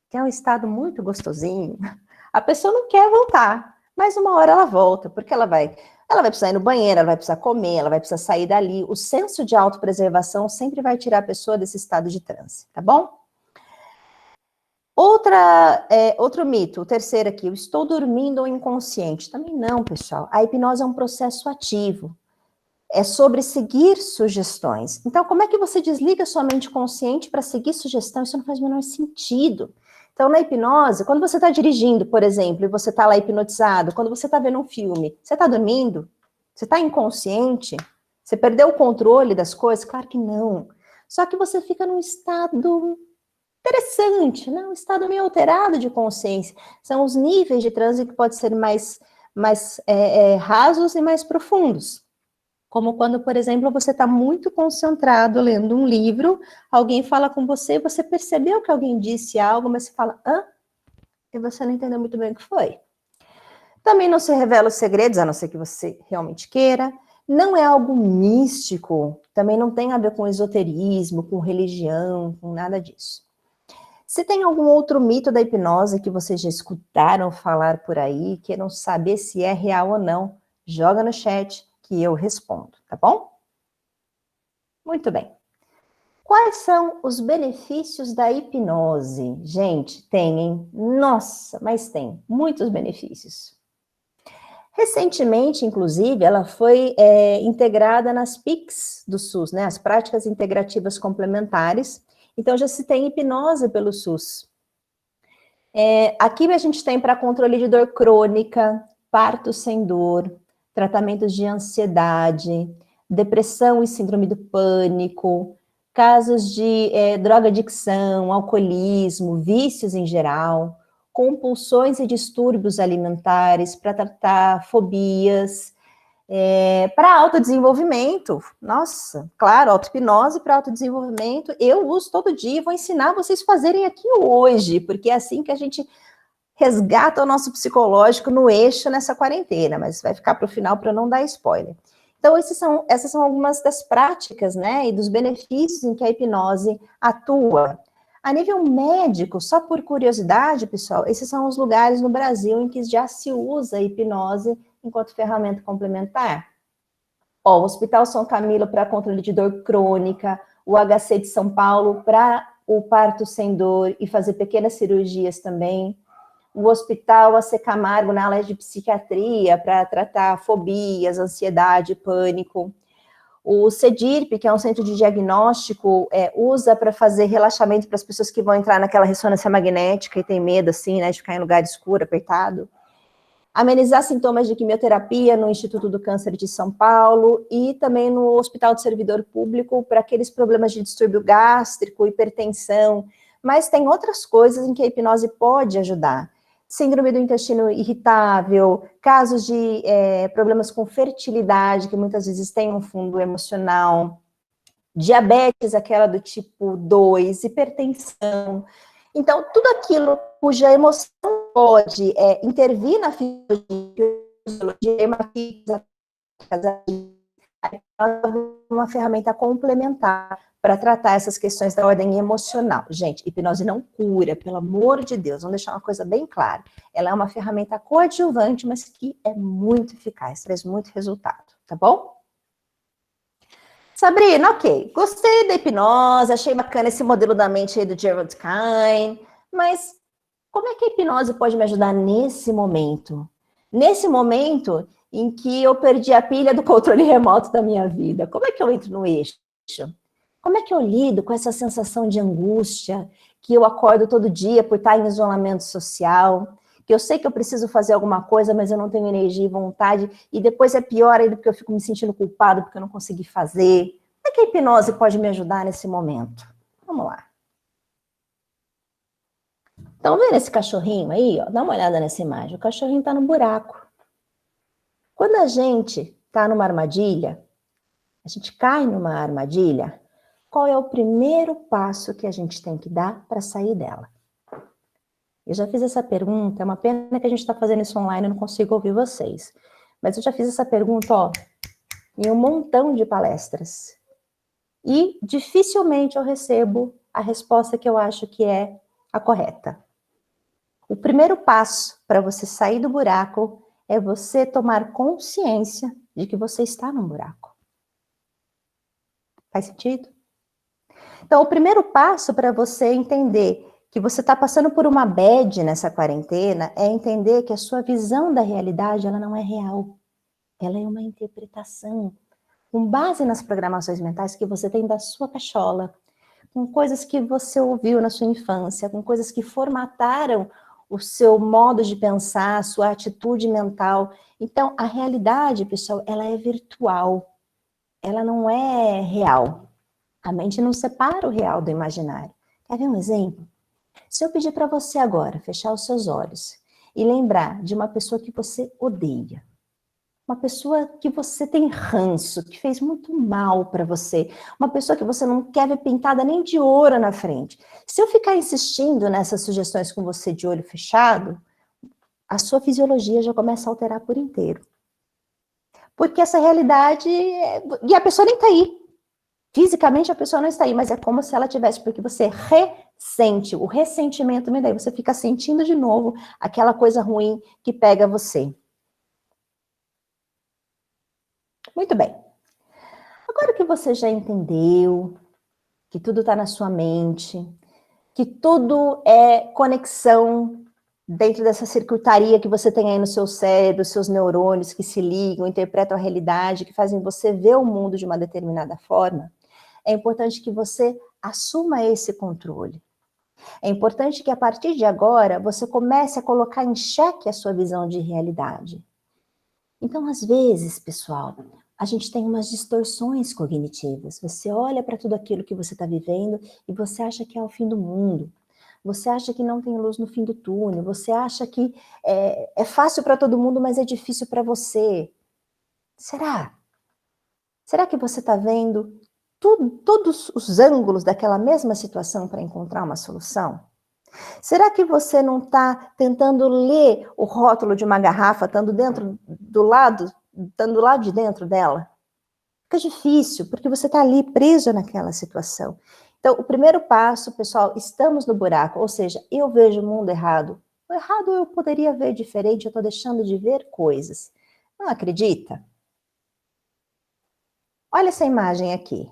que é um estado muito gostosinho, a pessoa não quer voltar, mas uma hora ela volta, porque ela vai precisar ir no banheiro, ela vai precisar comer, ela vai precisar sair dali. O senso de autopreservação sempre vai tirar a pessoa desse estado de transe, tá bom? Outro mito, o terceiro aqui, eu estou dormindo ou inconsciente. Também não, pessoal. A hipnose é um processo ativo. É sobre seguir sugestões. Então, como é que você desliga sua mente consciente para seguir sugestão? Isso não faz o menor sentido. Então, na hipnose, quando você está dirigindo, por exemplo, e você está lá hipnotizado, quando você está vendo um filme, você está dormindo? Você está inconsciente? Você perdeu o controle das coisas? Claro que não. Só que você fica num estado interessante, né? Um estado meio alterado de consciência. São os níveis de transe que podem ser mais rasos e mais profundos. Como quando, por exemplo, você está muito concentrado lendo um livro, alguém fala com você, você percebeu que alguém disse algo, mas você fala, hã? E você não entendeu muito bem o que foi. Também não se revela os segredos, a não ser que você realmente queira. Não é algo místico, também não tem a ver com esoterismo, com religião, com nada disso. Se tem algum outro mito da hipnose que vocês já escutaram falar por aí, queiram saber se é real ou não, joga no chat que eu respondo, tá bom? Muito bem. Quais são os benefícios da hipnose? Gente, tem, hein? Nossa, mas tem muitos benefícios. Recentemente, inclusive, ela foi integrada nas PICs do SUS, né, as práticas integrativas complementares. Então, já se tem hipnose pelo SUS. Aqui a gente tem para controle de dor crônica, parto sem dor, tratamentos de ansiedade, depressão e síndrome do pânico, casos de drogadicção, alcoolismo, vícios em geral, compulsões e distúrbios alimentares, para tratar fobias, para autodesenvolvimento. Nossa, claro, auto-hipnose para autodesenvolvimento, eu uso todo dia e vou ensinar vocês a fazerem aqui hoje, porque é assim que a gente resgata o nosso psicológico no eixo nessa quarentena, mas vai ficar para o final para não dar spoiler. Então, essas são algumas das práticas, né, e dos benefícios em que a hipnose atua. A nível médico, só por curiosidade, pessoal, esses são os lugares no Brasil em que já se usa a hipnose enquanto ferramenta complementar. Ó, o Hospital São Camilo para controle de dor crônica, o HC de São Paulo para o parto sem dor e fazer pequenas cirurgias também, o Hospital AC Camargo na área de psiquiatria para tratar fobias, ansiedade, pânico. O CEDIRP, que é um centro de diagnóstico, usa para fazer relaxamento para as pessoas que vão entrar naquela ressonância magnética e tem medo, assim, né, de ficar em lugar escuro, apertado. Amenizar sintomas de quimioterapia no Instituto do Câncer de São Paulo e também no Hospital do Servidor Público para aqueles problemas de distúrbio gástrico, hipertensão, mas tem outras coisas em que a hipnose pode ajudar. Síndrome do intestino irritável, casos de problemas com fertilidade, que muitas vezes tem um fundo emocional, diabetes, aquela do tipo 2, hipertensão. Então, tudo aquilo cuja emoção pode intervir na fisiologia, uma ferramenta complementar para tratar essas questões da ordem emocional. Gente, hipnose não cura, pelo amor de Deus, vamos deixar uma coisa bem clara. Ela é uma ferramenta coadjuvante, mas que é muito eficaz, traz muito resultado, tá bom? Sabrina, ok, gostei da hipnose, achei bacana esse modelo da mente aí do Gerald Kine, mas como é que a hipnose pode me ajudar nesse momento? Nesse momento em que eu perdi a pilha do controle remoto da minha vida, como é que eu entro no eixo? Como é que eu lido com essa sensação de angústia, que eu acordo todo dia por estar em isolamento social, que eu sei que eu preciso fazer alguma coisa, mas eu não tenho energia e vontade, e depois é pior ainda porque eu fico me sentindo culpado porque eu não consegui fazer. Como é que a hipnose pode me ajudar nesse momento? Vamos lá. Estão vendo esse cachorrinho aí? Ó? Dá uma olhada nessa imagem. O cachorrinho está no buraco. Quando a gente está numa armadilha, a gente cai numa armadilha, qual é o primeiro passo que a gente tem que dar para sair dela? Eu já fiz essa pergunta, é uma pena que a gente está fazendo isso online, eu não consigo ouvir vocês. Mas eu já fiz essa pergunta, ó, em um montão de palestras. E dificilmente eu recebo a resposta que eu acho que é a correta. O primeiro passo para você sair do buraco é você tomar consciência de que você está num buraco. Faz sentido? Então, o primeiro passo para você entender que você está passando por uma bad nessa quarentena é entender que a sua visão da realidade ela não é real. Ela é uma interpretação com base nas programações mentais que você tem da sua cachola, com coisas que você ouviu na sua infância, com coisas que formataram o seu modo de pensar, a sua atitude mental. Então, a realidade, pessoal, ela é virtual. Ela não é real. A mente não separa o real do imaginário. Quer ver um exemplo? Se eu pedir para você agora fechar os seus olhos e lembrar de uma pessoa que você odeia, uma pessoa que você tem ranço, que fez muito mal para você, uma pessoa que você não quer ver pintada nem de ouro na frente. Se eu ficar insistindo nessas sugestões com você de olho fechado, a sua fisiologia já começa a alterar por inteiro. Porque essa realidade... E a pessoa nem está aí. Fisicamente a pessoa não está aí, mas é como se ela tivesse, porque você ressente, o ressentimento me daí, você fica sentindo de novo aquela coisa ruim que pega você. Muito bem. Agora que você já entendeu que tudo está na sua mente, que tudo é conexão dentro dessa circuitaria que você tem aí no seu cérebro, seus neurônios que se ligam, interpretam a realidade, que fazem você ver o mundo de uma determinada forma, é importante que você assuma esse controle. É importante que a partir de agora você comece a colocar em xeque a sua visão de realidade. Então, às vezes, pessoal, a gente tem umas distorções cognitivas. Você olha para tudo aquilo que você está vivendo e você acha que é o fim do mundo. Você acha que não tem luz no fim do túnel. Você acha que é fácil para todo mundo, mas é difícil para Será? Será que você está vendo todos os ângulos daquela mesma situação para encontrar uma solução? Será que você não está tentando ler o rótulo de uma garrafa, estando do lado de dentro dela? Fica difícil, porque você está ali preso naquela situação. Então, o primeiro passo, pessoal, estamos no buraco, ou seja, eu vejo o mundo errado. O errado eu poderia ver diferente, eu estou deixando de ver coisas. Não acredita? Olha essa imagem aqui.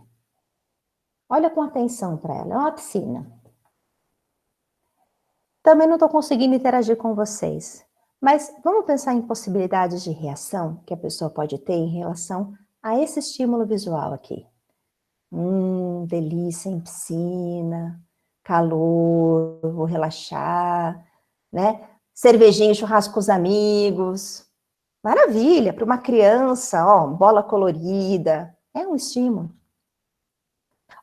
Olha com atenção para ela, é uma piscina. Também não estou conseguindo interagir com vocês, mas vamos pensar em possibilidades de reação que a pessoa pode ter em relação a esse estímulo visual aqui. Delícia em piscina, calor, vou relaxar, né? Cervejinha, churrasco com os amigos. Maravilha, para uma criança, ó, bola colorida, é um estímulo.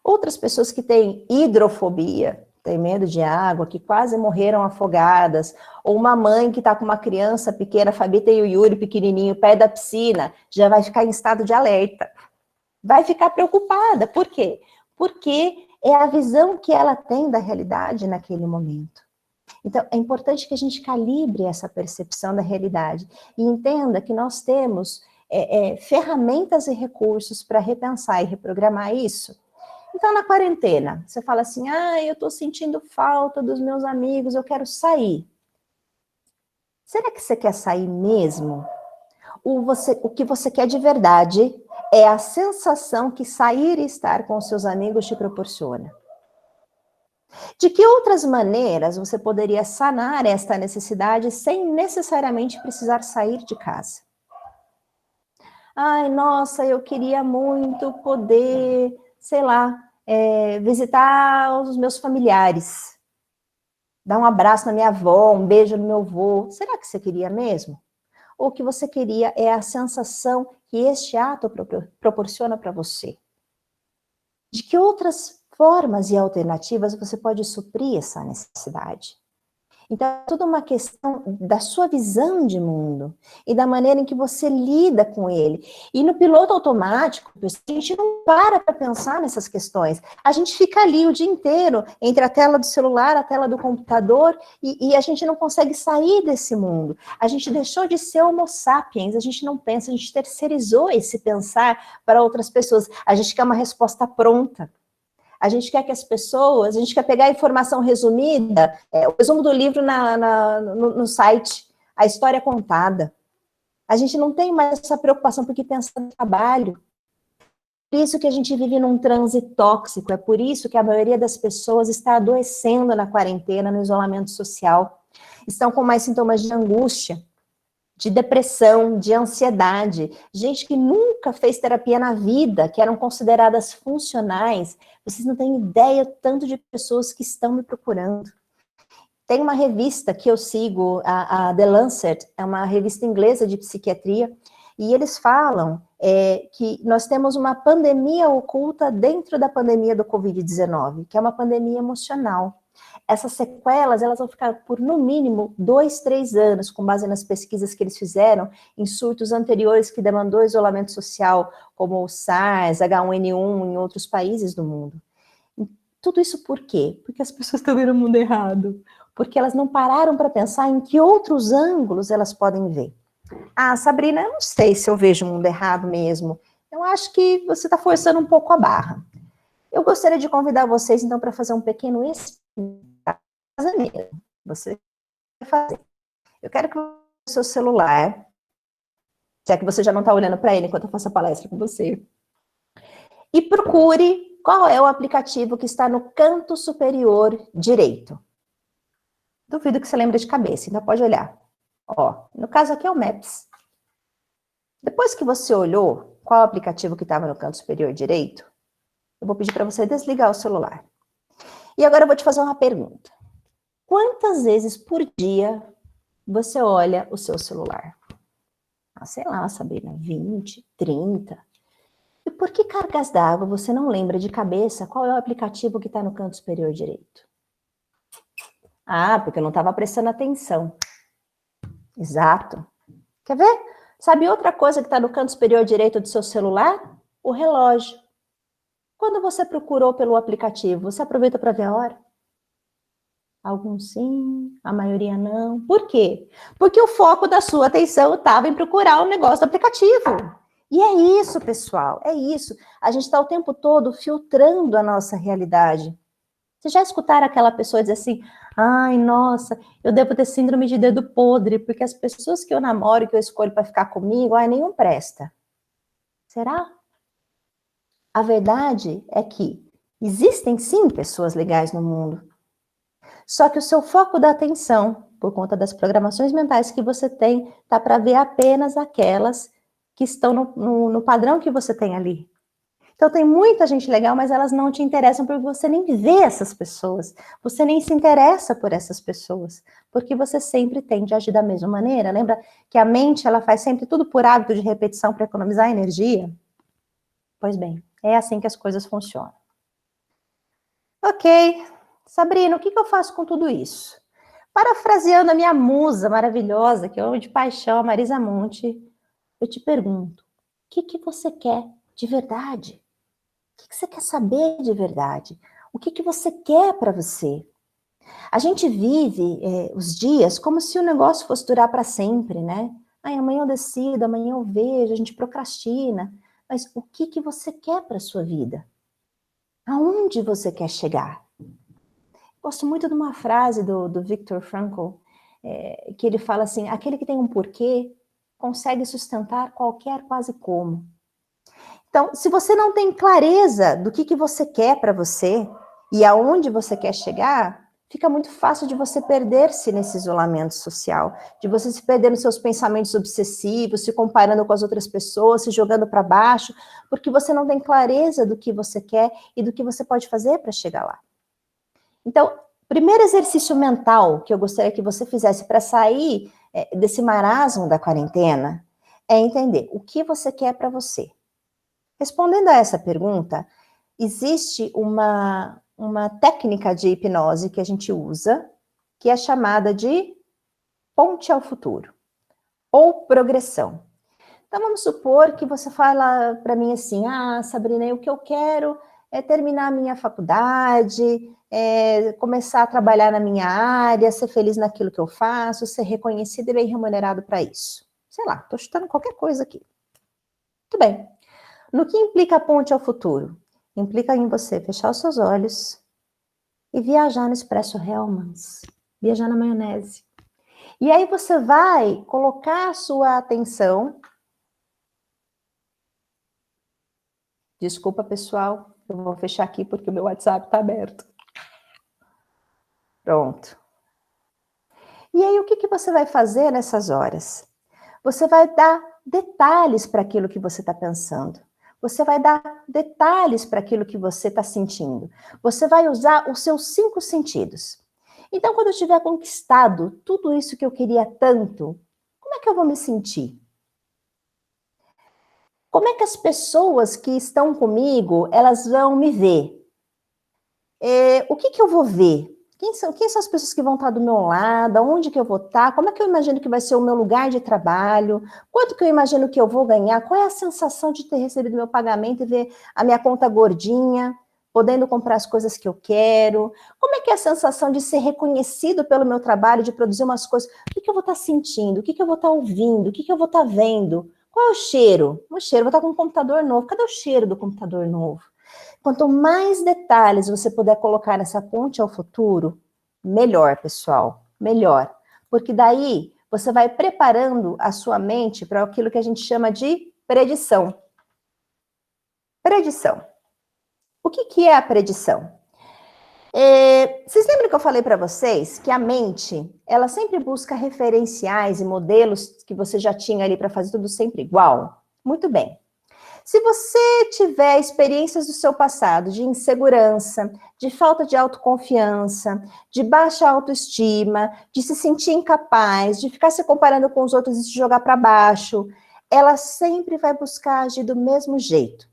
Outras pessoas que têm hidrofobia, têm medo de água, que quase morreram afogadas, ou uma mãe que está com uma criança pequena, a Fabita e o Yuri pequenininho, perto da piscina, já vai ficar em estado de alerta. Vai ficar preocupada. Por quê? Porque é a visão que ela tem da realidade naquele momento. Então, é importante que a gente calibre essa percepção da realidade e entenda que nós temos ferramentas e recursos para repensar e reprogramar isso. Então, na quarentena, você fala assim, eu estou sentindo falta dos meus amigos, eu quero sair. Será que você quer sair mesmo? O que você quer de verdade é a sensação que sair e estar com os seus amigos te proporciona. De que outras maneiras você poderia sanar esta necessidade sem necessariamente precisar sair de casa? Ai, nossa, eu queria muito poder, sei lá, visitar os meus familiares. Dar um abraço na minha avó, um beijo no meu avô. Será que você queria mesmo? Ou o que você queria é a sensação que este ato proporciona para você? De que outras formas e alternativas você pode suprir essa necessidade? Então, é tudo uma questão da sua visão de mundo e da maneira em que você lida com ele. E no piloto automático, a gente não para pensar nessas questões. A gente fica ali o dia inteiro, entre a tela do celular, a tela do computador, e a gente não consegue sair desse mundo. A gente deixou de ser homo sapiens, a gente não pensa, a gente terceirizou esse pensar para outras pessoas. A gente quer uma resposta pronta. A gente quer que as pessoas, a gente quer pegar a informação resumida, o resumo do livro no site, a história contada. A gente não tem mais essa preocupação porque pensa no trabalho. Por isso que a gente vive num transe tóxico, é por isso que a maioria das pessoas está adoecendo na quarentena, no isolamento social. Estão com mais sintomas de angústia, de depressão, de ansiedade, gente que nunca fez terapia na vida, que eram consideradas funcionais. Vocês não têm ideia tanto de pessoas que estão me procurando. Tem uma revista que eu sigo, a The Lancet, é uma revista inglesa de psiquiatria, e eles falam que nós temos uma pandemia oculta dentro da pandemia do Covid-19, que é uma pandemia emocional. Essas sequelas, elas vão ficar por, no mínimo, 2, 3 anos, com base nas pesquisas que eles fizeram, em surtos anteriores que demandou isolamento social, como o SARS, H1N1, em outros países do mundo. E tudo isso por quê? Porque as pessoas estão vendo o mundo errado. Porque elas não pararam para pensar em que outros ângulos elas podem ver. Sabrina, eu não sei se eu vejo o mundo errado mesmo. Eu acho que você está forçando um pouco a barra. Eu gostaria de convidar vocês, então, para fazer um pequeno mesmo. Você vai fazer. Eu quero que o seu celular, já que você já não está olhando para ele enquanto eu faço a palestra com você, e procure qual é o aplicativo que está no canto superior direito. Duvido que você lembre de cabeça, então pode olhar. Ó, no caso aqui é o Maps. Depois que você olhou qual aplicativo que estava no canto superior direito, eu vou pedir para você desligar o celular. E agora eu vou te fazer uma pergunta. Quantas vezes por dia você olha o seu celular? Ah, sei lá, Sabrina, 20, 30. E por que cargas d'água você não lembra de cabeça qual é o aplicativo que está no canto superior direito? Ah, porque eu não estava prestando atenção. Exato. Quer ver? Sabe outra coisa que está no canto superior direito do seu celular? O relógio. Quando você procurou pelo aplicativo, você aproveita para ver a hora? Alguns sim, a maioria não. Por quê? Porque o foco da sua atenção estava em procurar o negócio do aplicativo. E é isso, pessoal, é isso. A gente está o tempo todo filtrando a nossa realidade. Vocês já escutaram aquela pessoa dizer assim, ai, nossa, eu devo ter síndrome de dedo podre, porque as pessoas que eu namoro, que eu escolho para ficar comigo, ai, nenhum presta. Será? A verdade é que existem sim pessoas legais no mundo. Só que o seu foco da atenção, por conta das programações mentais que você tem, tá para ver apenas aquelas que estão no padrão que você tem ali. Então tem muita gente legal, mas elas não te interessam porque você nem vê essas pessoas. Você nem se interessa por essas pessoas, porque você sempre tende a agir da mesma maneira. Lembra que a mente, ela faz sempre tudo por hábito de repetição para economizar energia? Pois bem, é assim que as coisas funcionam. Ok, Sabrina, o que eu faço com tudo isso? Parafraseando a minha musa maravilhosa, que eu amo de paixão, a Marisa Monte, eu te pergunto, o que você quer de verdade? O que você quer saber de verdade? O que você quer para você? A gente vive os dias como se o negócio fosse durar para sempre, né? Ai, amanhã eu decido, amanhã eu vejo, a gente procrastina. Mas o que você quer para a sua vida? Aonde você quer chegar? Gosto muito de uma frase do Viktor Frankl, que ele fala assim, aquele que tem um porquê consegue sustentar qualquer quase como. Então, se você não tem clareza do que você quer para você e aonde você quer chegar, fica muito fácil de você perder-se nesse isolamento social, de você se perder nos seus pensamentos obsessivos, se comparando com as outras pessoas, se jogando para baixo, porque você não tem clareza do que você quer e do que você pode fazer para chegar lá. Então, o primeiro exercício mental que eu gostaria que você fizesse para sair desse marasmo da quarentena é entender o que você quer para você. Respondendo a essa pergunta, existe uma técnica de hipnose que a gente usa, que é chamada de ponte ao futuro, ou progressão. Então, vamos supor que você fala para mim assim, Sabrina, o que eu quero é terminar a minha faculdade, começar a trabalhar na minha área, ser feliz naquilo que eu faço, ser reconhecido e bem remunerado para isso. Sei lá, estou chutando qualquer coisa aqui. Muito bem. No que implica a ponte ao futuro? Implica em você fechar os seus olhos e viajar no Expresso Hellmann's, viajar na maionese. E aí você vai colocar a sua atenção. Desculpa, pessoal, eu vou fechar aqui porque o meu WhatsApp está aberto. Pronto. E aí, o que você vai fazer nessas horas? Você vai dar detalhes para aquilo que você está pensando. Você vai dar detalhes para aquilo que você está sentindo. Você vai usar os seus 5 sentidos. Então, quando eu tiver conquistado tudo isso que eu queria tanto, como é que eu vou me sentir? Como é que as pessoas que estão comigo, elas vão me ver? O que eu vou ver? Quem são as pessoas que vão estar do meu lado? Onde que eu vou estar? Como é que eu imagino que vai ser o meu lugar de trabalho? Quanto que eu imagino que eu vou ganhar? Qual é a sensação de ter recebido meu pagamento e ver a minha conta gordinha, podendo comprar as coisas que eu quero? Como é que é a sensação de ser reconhecido pelo meu trabalho, de produzir umas coisas? O que eu vou estar sentindo? O que eu vou estar ouvindo? O que eu vou estar vendo? Qual é o cheiro? O cheiro, vou estar com um computador novo. Cadê o cheiro do computador novo? Quanto mais detalhes você puder colocar nessa ponte ao futuro, melhor, pessoal, melhor. Porque daí você vai preparando a sua mente para aquilo que a gente chama de predição. Predição. O que é a predição? Vocês lembram que eu falei para vocês que a mente, ela sempre busca referenciais e modelos que você já tinha ali para fazer tudo sempre igual? Muito bem. Se você tiver experiências do seu passado de insegurança, de falta de autoconfiança, de baixa autoestima, de se sentir incapaz, de ficar se comparando com os outros e se jogar para baixo, ela sempre vai buscar agir do mesmo jeito.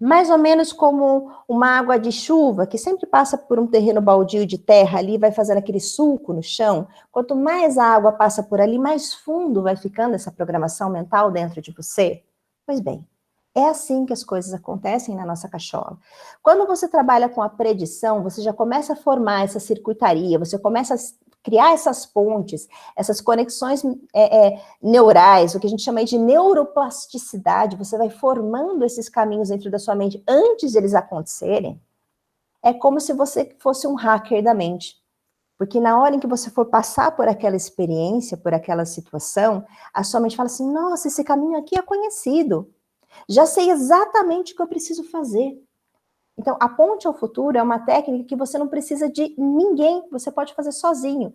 Mais ou menos como uma água de chuva que sempre passa por um terreno baldio de terra ali, vai fazendo aquele sulco no chão. Quanto mais a água passa por ali, mais fundo vai ficando essa programação mental dentro de você. Pois bem, é assim que as coisas acontecem na nossa cachola. Quando você trabalha com a predição, você já começa a formar essa circuitaria, você começa a criar essas pontes, essas conexões neurais, o que a gente chama de neuroplasticidade, você vai formando esses caminhos dentro da sua mente antes de eles acontecerem. É como se você fosse um hacker da mente. Porque na hora em que você for passar por aquela experiência, por aquela situação, a sua mente fala assim, nossa, esse caminho aqui é conhecido. Já sei exatamente o que eu preciso fazer. Então, a ponte ao futuro é uma técnica que você não precisa de ninguém, você pode fazer sozinho.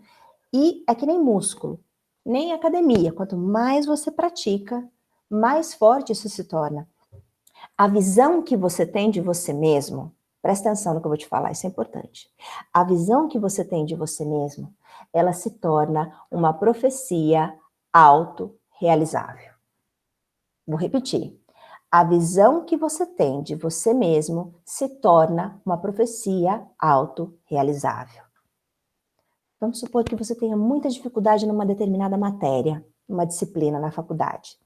E é que nem músculo, nem academia. Quanto mais você pratica, mais forte isso se torna. A visão que você tem de você mesmo, presta atenção no que eu vou te falar, isso é importante. A visão que você tem de você mesmo, ela se torna uma profecia autorrealizável. Vou repetir. A visão que você tem de você mesmo se torna uma profecia autorrealizável. Vamos supor que você tenha muita dificuldade numa determinada matéria, numa disciplina na faculdade.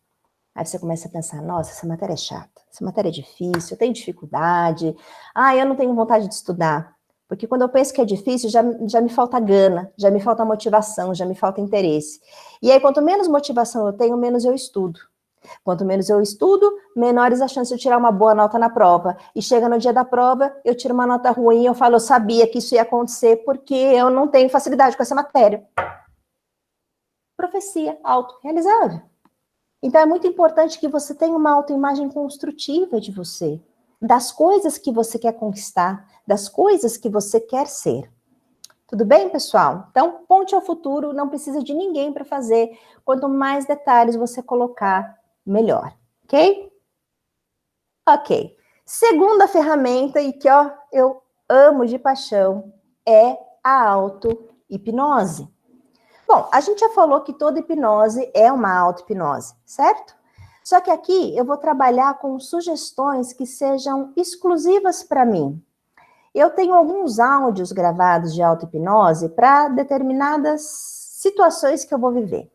Aí você começa a pensar, nossa, essa matéria é chata, essa matéria é difícil, eu tenho dificuldade, eu não tenho vontade de estudar. Porque quando eu penso que é difícil, já me falta gana, já me falta motivação, já me falta interesse. E aí, quanto menos motivação eu tenho, menos eu estudo. Quanto menos eu estudo, menores as chances de eu tirar uma boa nota na prova. E chega no dia da prova, eu tiro uma nota ruim e eu falo, eu sabia que isso ia acontecer porque eu não tenho facilidade com essa matéria. Profecia autorrealizável. Então é muito importante que você tenha uma autoimagem construtiva de você, das coisas que você quer conquistar, das coisas que você quer ser. Tudo bem, pessoal? Então, ponte ao futuro, não precisa de ninguém para fazer. Quanto mais detalhes você colocar, melhor, ok? Ok. Segunda ferramenta, e que eu amo de paixão, é a auto-hipnose. Bom, a gente já falou que toda hipnose é uma auto-hipnose, certo? Só que aqui eu vou trabalhar com sugestões que sejam exclusivas para mim. Eu tenho alguns áudios gravados de auto-hipnose para determinadas situações que eu vou viver.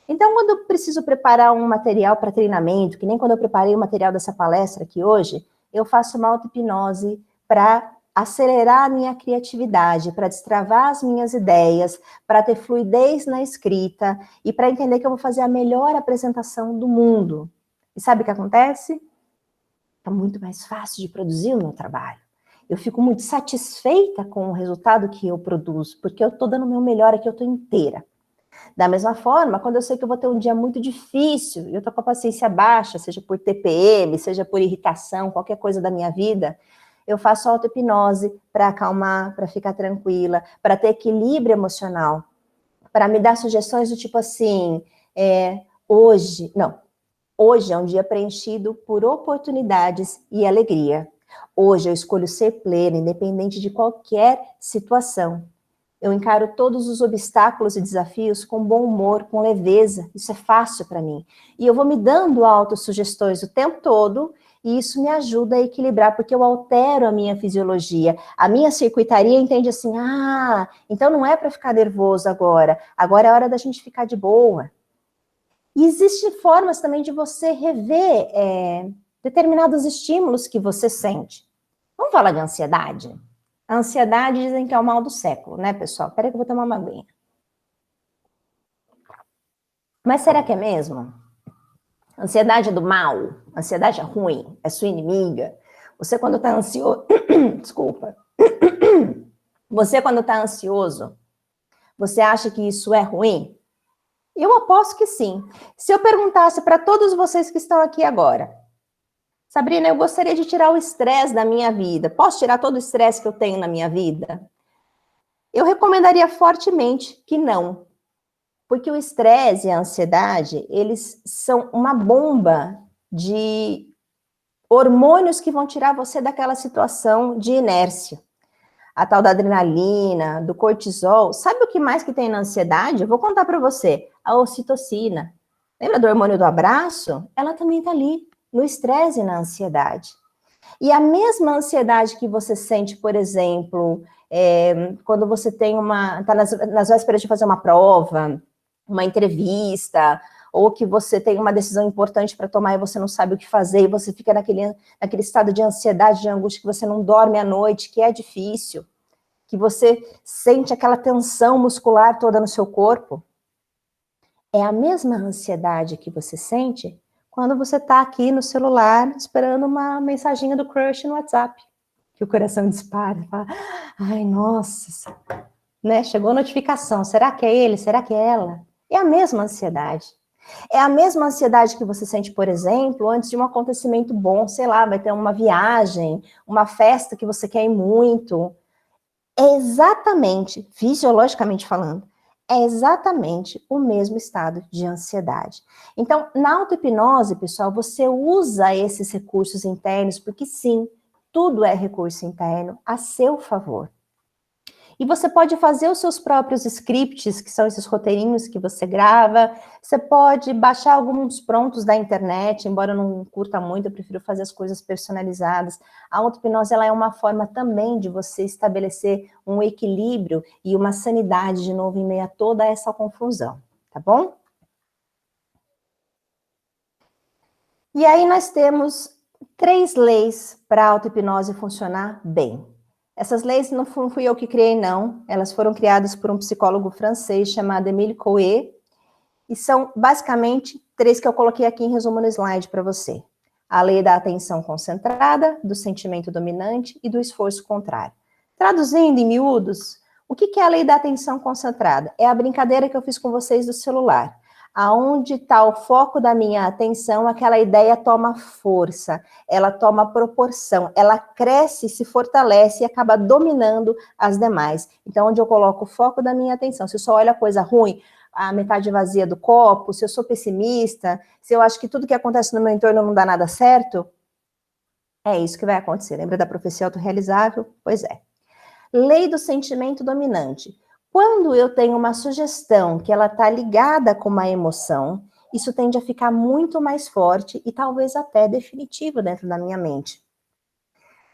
Então, quando eu preciso preparar um material para treinamento, que nem quando eu preparei o material dessa palestra aqui hoje, eu faço uma auto-hipnose para acelerar a minha criatividade, para destravar as minhas ideias, para ter fluidez na escrita e para entender que eu vou fazer a melhor apresentação do mundo. E sabe o que acontece? Está muito mais fácil de produzir o meu trabalho. Eu fico muito satisfeita com o resultado que eu produzo, porque eu estou dando o meu melhor aqui, eu estou inteira. Da mesma forma, quando eu sei que eu vou ter um dia muito difícil, e eu estou com a paciência baixa, seja por TPM, seja por irritação, qualquer coisa da minha vida, eu faço auto-hipnose para acalmar, para ficar tranquila, para ter equilíbrio emocional, para me dar sugestões do tipo assim, hoje é um dia preenchido por oportunidades e alegria. Hoje eu escolho ser plena, independente de qualquer situação. Eu encaro todos os obstáculos e desafios com bom humor, com leveza. Isso é fácil para mim. E eu vou me dando autossugestões o tempo todo, e isso me ajuda a equilibrar, porque eu altero a minha fisiologia. A minha circuitaria entende assim, então não é para ficar nervoso agora. Agora é hora da gente ficar de boa. E existem formas também de você rever determinados estímulos que você sente. Vamos falar de ansiedade? A ansiedade dizem que é o mal do século, né, pessoal? Espera que eu vou tomar uma aguinha. Mas será que é mesmo? Ansiedade é do mal? Ansiedade é ruim? É sua inimiga? Você quando está ansioso... Desculpa. Você quando está ansioso, você acha que isso é ruim? Eu aposto que sim. Se eu perguntasse para todos vocês que estão aqui agora, Sabrina, eu gostaria de tirar o estresse da minha vida. Posso tirar todo o estresse que eu tenho na minha vida? Eu recomendaria fortemente que não, porque o estresse e a ansiedade, eles são uma bomba de hormônios que vão tirar você daquela situação de inércia. A tal da adrenalina, do cortisol. Sabe o que mais que tem na ansiedade? Eu vou contar para você. A ocitocina. Lembra do hormônio do abraço? Ela também está ali, no estresse e na ansiedade. E a mesma ansiedade que você sente, por exemplo, quando você tem está nas vésperas de fazer uma prova, uma entrevista, ou que você tem uma decisão importante para tomar e você não sabe o que fazer, e você fica naquele estado de ansiedade, de angústia, que você não dorme à noite, que é difícil, que você sente aquela tensão muscular toda no seu corpo. É a mesma ansiedade que você sente quando você está aqui no celular esperando uma mensaginha do crush no WhatsApp, que o coração dispara e fala, ai, nossa, né? Chegou a notificação, será que é ele? Será que é ela? É a mesma ansiedade. É a mesma ansiedade que você sente, por exemplo, antes de um acontecimento bom, sei lá, vai ter uma viagem, uma festa que você quer ir muito. É exatamente, fisiologicamente falando, é exatamente o mesmo estado de ansiedade. Então, na auto-hipnose, pessoal, você usa esses recursos internos, porque sim, tudo é recurso interno a seu favor. E você pode fazer os seus próprios scripts, que são esses roteirinhos que você grava. Você pode baixar alguns prontos da internet, embora eu não curta muito, eu prefiro fazer as coisas personalizadas. A auto-hipnose, ela é uma forma também de você estabelecer um equilíbrio e uma sanidade, de novo, em meio a toda essa confusão, tá bom? E aí nós temos 3 leis para a auto-hipnose funcionar bem. Essas leis não fui eu que criei, não. Elas foram criadas por um psicólogo francês chamado Émile Coué, e são basicamente 3 que eu coloquei aqui em resumo no slide para você. A lei da atenção concentrada, do sentimento dominante e do esforço contrário. Traduzindo em miúdos, o que é a lei da atenção concentrada? É a brincadeira que eu fiz com vocês do celular. Aonde está o foco da minha atenção, aquela ideia toma força, ela toma proporção, ela cresce, se fortalece e acaba dominando as demais. Então, onde eu coloco o foco da minha atenção, se eu só olho a coisa ruim, a metade vazia do copo, se eu sou pessimista, se eu acho que tudo que acontece no meu entorno não dá nada certo, é isso que vai acontecer. Lembra da profecia autorrealizável? Pois é. Lei do sentimento dominante. Quando eu tenho uma sugestão que ela está ligada com uma emoção, isso tende a ficar muito mais forte e talvez até definitivo dentro da minha mente.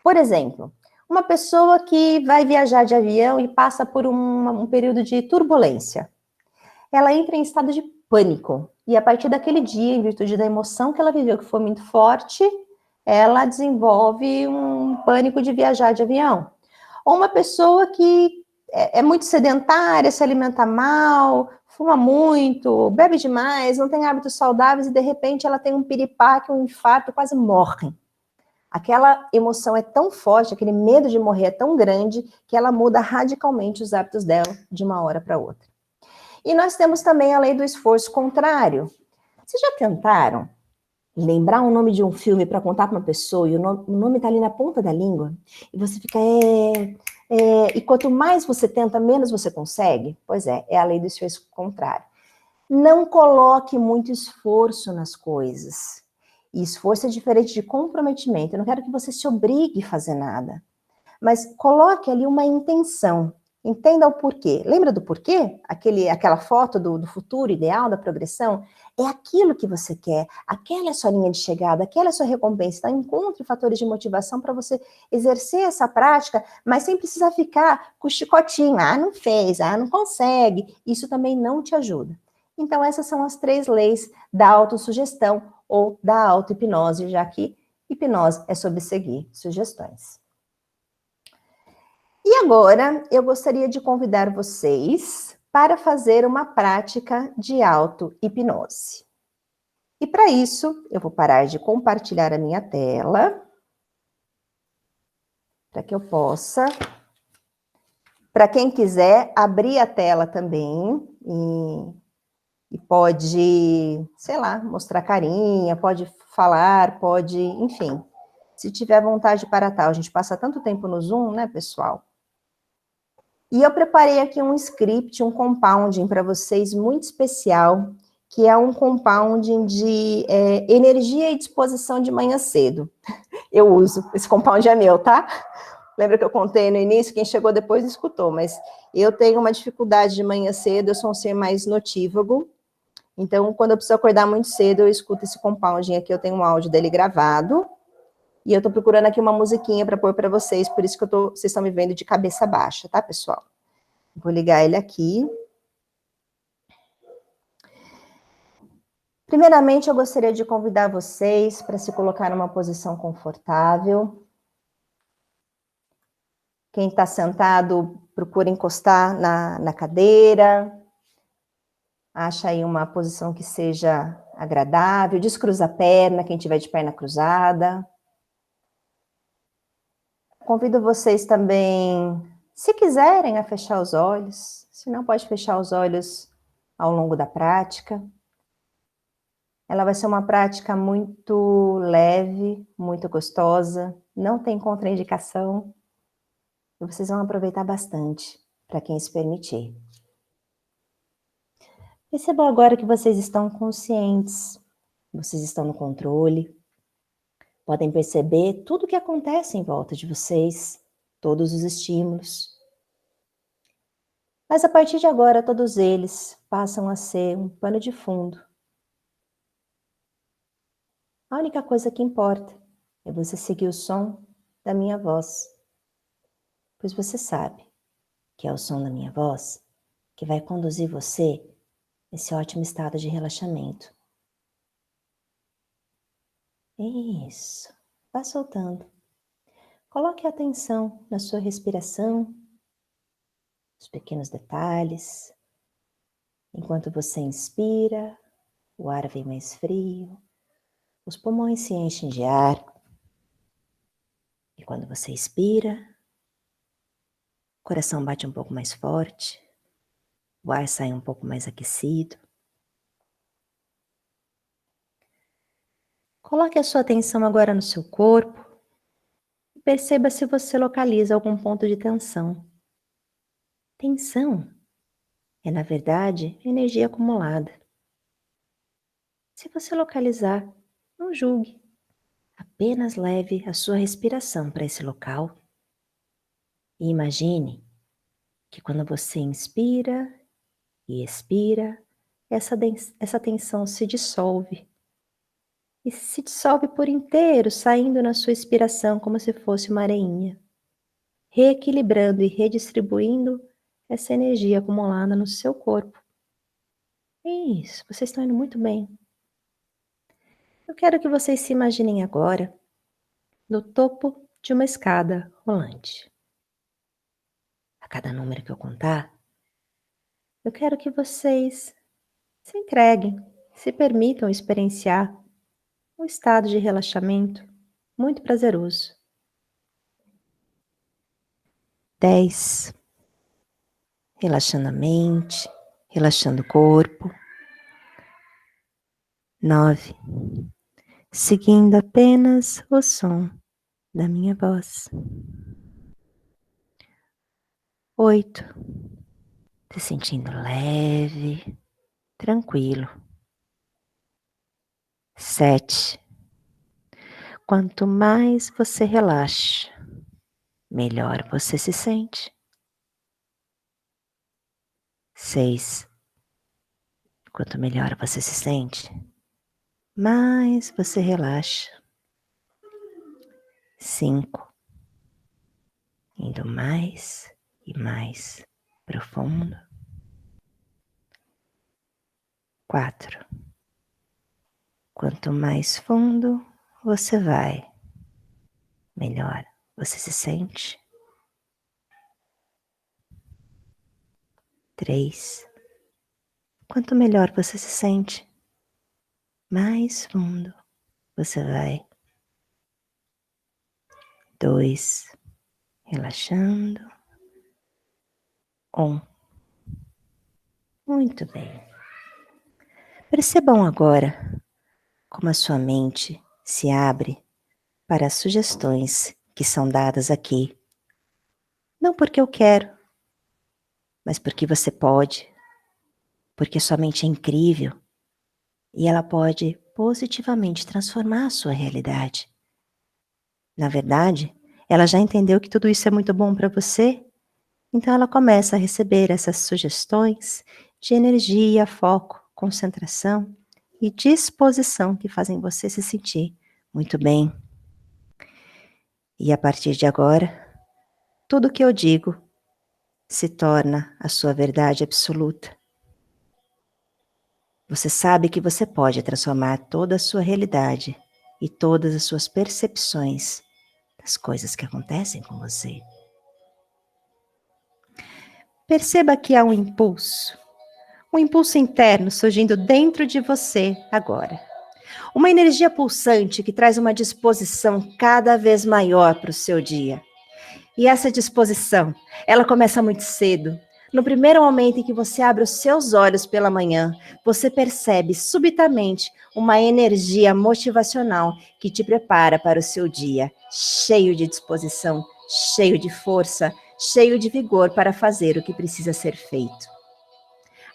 Por exemplo, uma pessoa que vai viajar de avião e passa por um período de turbulência. Ela entra em estado de pânico. E a partir daquele dia, em virtude da emoção que ela viveu, que foi muito forte, ela desenvolve um pânico de viajar de avião. Ou uma pessoa que é muito sedentária, se alimenta mal, fuma muito, bebe demais, não tem hábitos saudáveis e de repente ela tem um piripaque, um infarto, quase morre. Aquela emoção é tão forte, aquele medo de morrer é tão grande que ela muda radicalmente os hábitos dela de uma hora para outra. E nós temos também a lei do esforço contrário. Vocês já tentaram lembrar o nome de um filme para contar para uma pessoa e o nome está ali na ponta da língua? E você fica, e quanto mais você tenta, menos você consegue? Pois é a lei do esforço contrário. Não coloque muito esforço nas coisas. E esforço é diferente de comprometimento. Eu não quero que você se obrigue a fazer nada. Mas coloque ali uma intenção. Entenda o porquê. Lembra do porquê? Aquela foto do futuro ideal, da progressão? É aquilo que você quer. Aquela é a sua linha de chegada, aquela é a sua recompensa. Então, encontre fatores de motivação para você exercer essa prática, mas sem precisar ficar com o chicotinho. Ah, não fez, ah, não consegue. Isso também não te ajuda. Então, essas são as 3 leis da autossugestão ou da auto-hipnose, já que hipnose é sobre seguir sugestões. E agora, eu gostaria de convidar vocês para fazer uma prática de auto-hipnose. E para isso, eu vou parar de compartilhar a minha tela, para que eu possa, para quem quiser, abrir a tela também, e pode, sei lá, mostrar carinha, pode falar, pode, enfim, se tiver vontade para tal. A gente passa tanto tempo no Zoom, né, pessoal? E eu preparei aqui um script, um compounding para vocês muito especial, que é um compounding de energia e disposição de manhã cedo. Eu uso, esse compound é meu, tá? Lembra que eu contei no início? Quem chegou depois escutou, mas eu tenho uma dificuldade de manhã cedo, eu sou um ser mais notívago, então quando eu preciso acordar muito cedo, eu escuto esse compounding aqui, eu tenho um áudio dele gravado, e eu tô procurando aqui uma musiquinha para pôr para vocês, por isso que vocês estão me vendo de cabeça baixa, tá, pessoal? Vou ligar ele aqui. Primeiramente, eu gostaria de convidar vocês para se colocar numa posição confortável. Quem está sentado, procura encostar na cadeira. Acha aí uma posição que seja agradável. Descruza a perna, quem tiver de perna cruzada. Convido vocês também, se quiserem, a fechar os olhos. Se não, pode fechar os olhos ao longo da prática. Ela vai ser uma prática muito leve, muito gostosa, não tem contraindicação. E vocês vão aproveitar bastante, para quem se permitir. Percebam agora que vocês estão conscientes, vocês estão no controle, podem perceber tudo o que acontece em volta de vocês, todos os estímulos. Mas a partir de agora, todos eles passam a ser um pano de fundo. A única coisa que importa é você seguir o som da minha voz, pois você sabe que é o som da minha voz que vai conduzir você nesse ótimo estado de relaxamento. Isso, vá soltando. Coloque atenção na sua respiração, nos pequenos detalhes. Enquanto você inspira, o ar vem mais frio, os pulmões se enchem de ar. E quando você expira, o coração bate um pouco mais forte, o ar sai um pouco mais aquecido. Coloque a sua atenção agora no seu corpo e perceba se você localiza algum ponto de tensão. Tensão é, na verdade, energia acumulada. Se você localizar, não julgue. Apenas leve a sua respiração para esse local e imagine que quando você inspira e expira, essa tensão se dissolve. E se dissolve por inteiro, saindo na sua expiração como se fosse uma areinha, reequilibrando e redistribuindo essa energia acumulada no seu corpo. Isso, vocês estão indo muito bem. Eu quero que vocês se imaginem agora no topo de uma escada rolante. A cada número que eu contar, eu quero que vocês se entreguem, se permitam experienciar um estado de relaxamento muito prazeroso. 10. Relaxando a mente, relaxando o corpo. 9. Seguindo apenas o som da minha voz. 8. Se sentindo leve, tranquilo. 7. Quanto mais você relaxa, melhor você se sente. 6. Quanto melhor você se sente, mais você relaxa. 5. Indo mais e mais profundo. 4. Quanto mais fundo você vai, melhor você se sente. 3. Quanto melhor você se sente, mais fundo você vai. 2. Relaxando. 1. Muito bem. Percebam agora como a sua mente se abre para as sugestões que são dadas aqui. Não porque eu quero, mas porque você pode, porque sua mente é incrível e ela pode positivamente transformar a sua realidade. Na verdade, ela já entendeu que tudo isso é muito bom para você, então ela começa a receber essas sugestões de energia, foco, concentração e disposição que fazem você se sentir muito bem. E a partir de agora, tudo o que eu digo se torna a sua verdade absoluta. Você sabe que você pode transformar toda a sua realidade e todas as suas percepções das coisas que acontecem com você. Perceba que há um impulso interno surgindo dentro de você agora. Uma energia pulsante que traz uma disposição cada vez maior para o seu dia. E essa disposição, ela começa muito cedo. No primeiro momento em que você abre os seus olhos pela manhã, você percebe subitamente uma energia motivacional que te prepara para o seu dia, cheio de disposição, cheio de força, cheio de vigor para fazer o que precisa ser feito.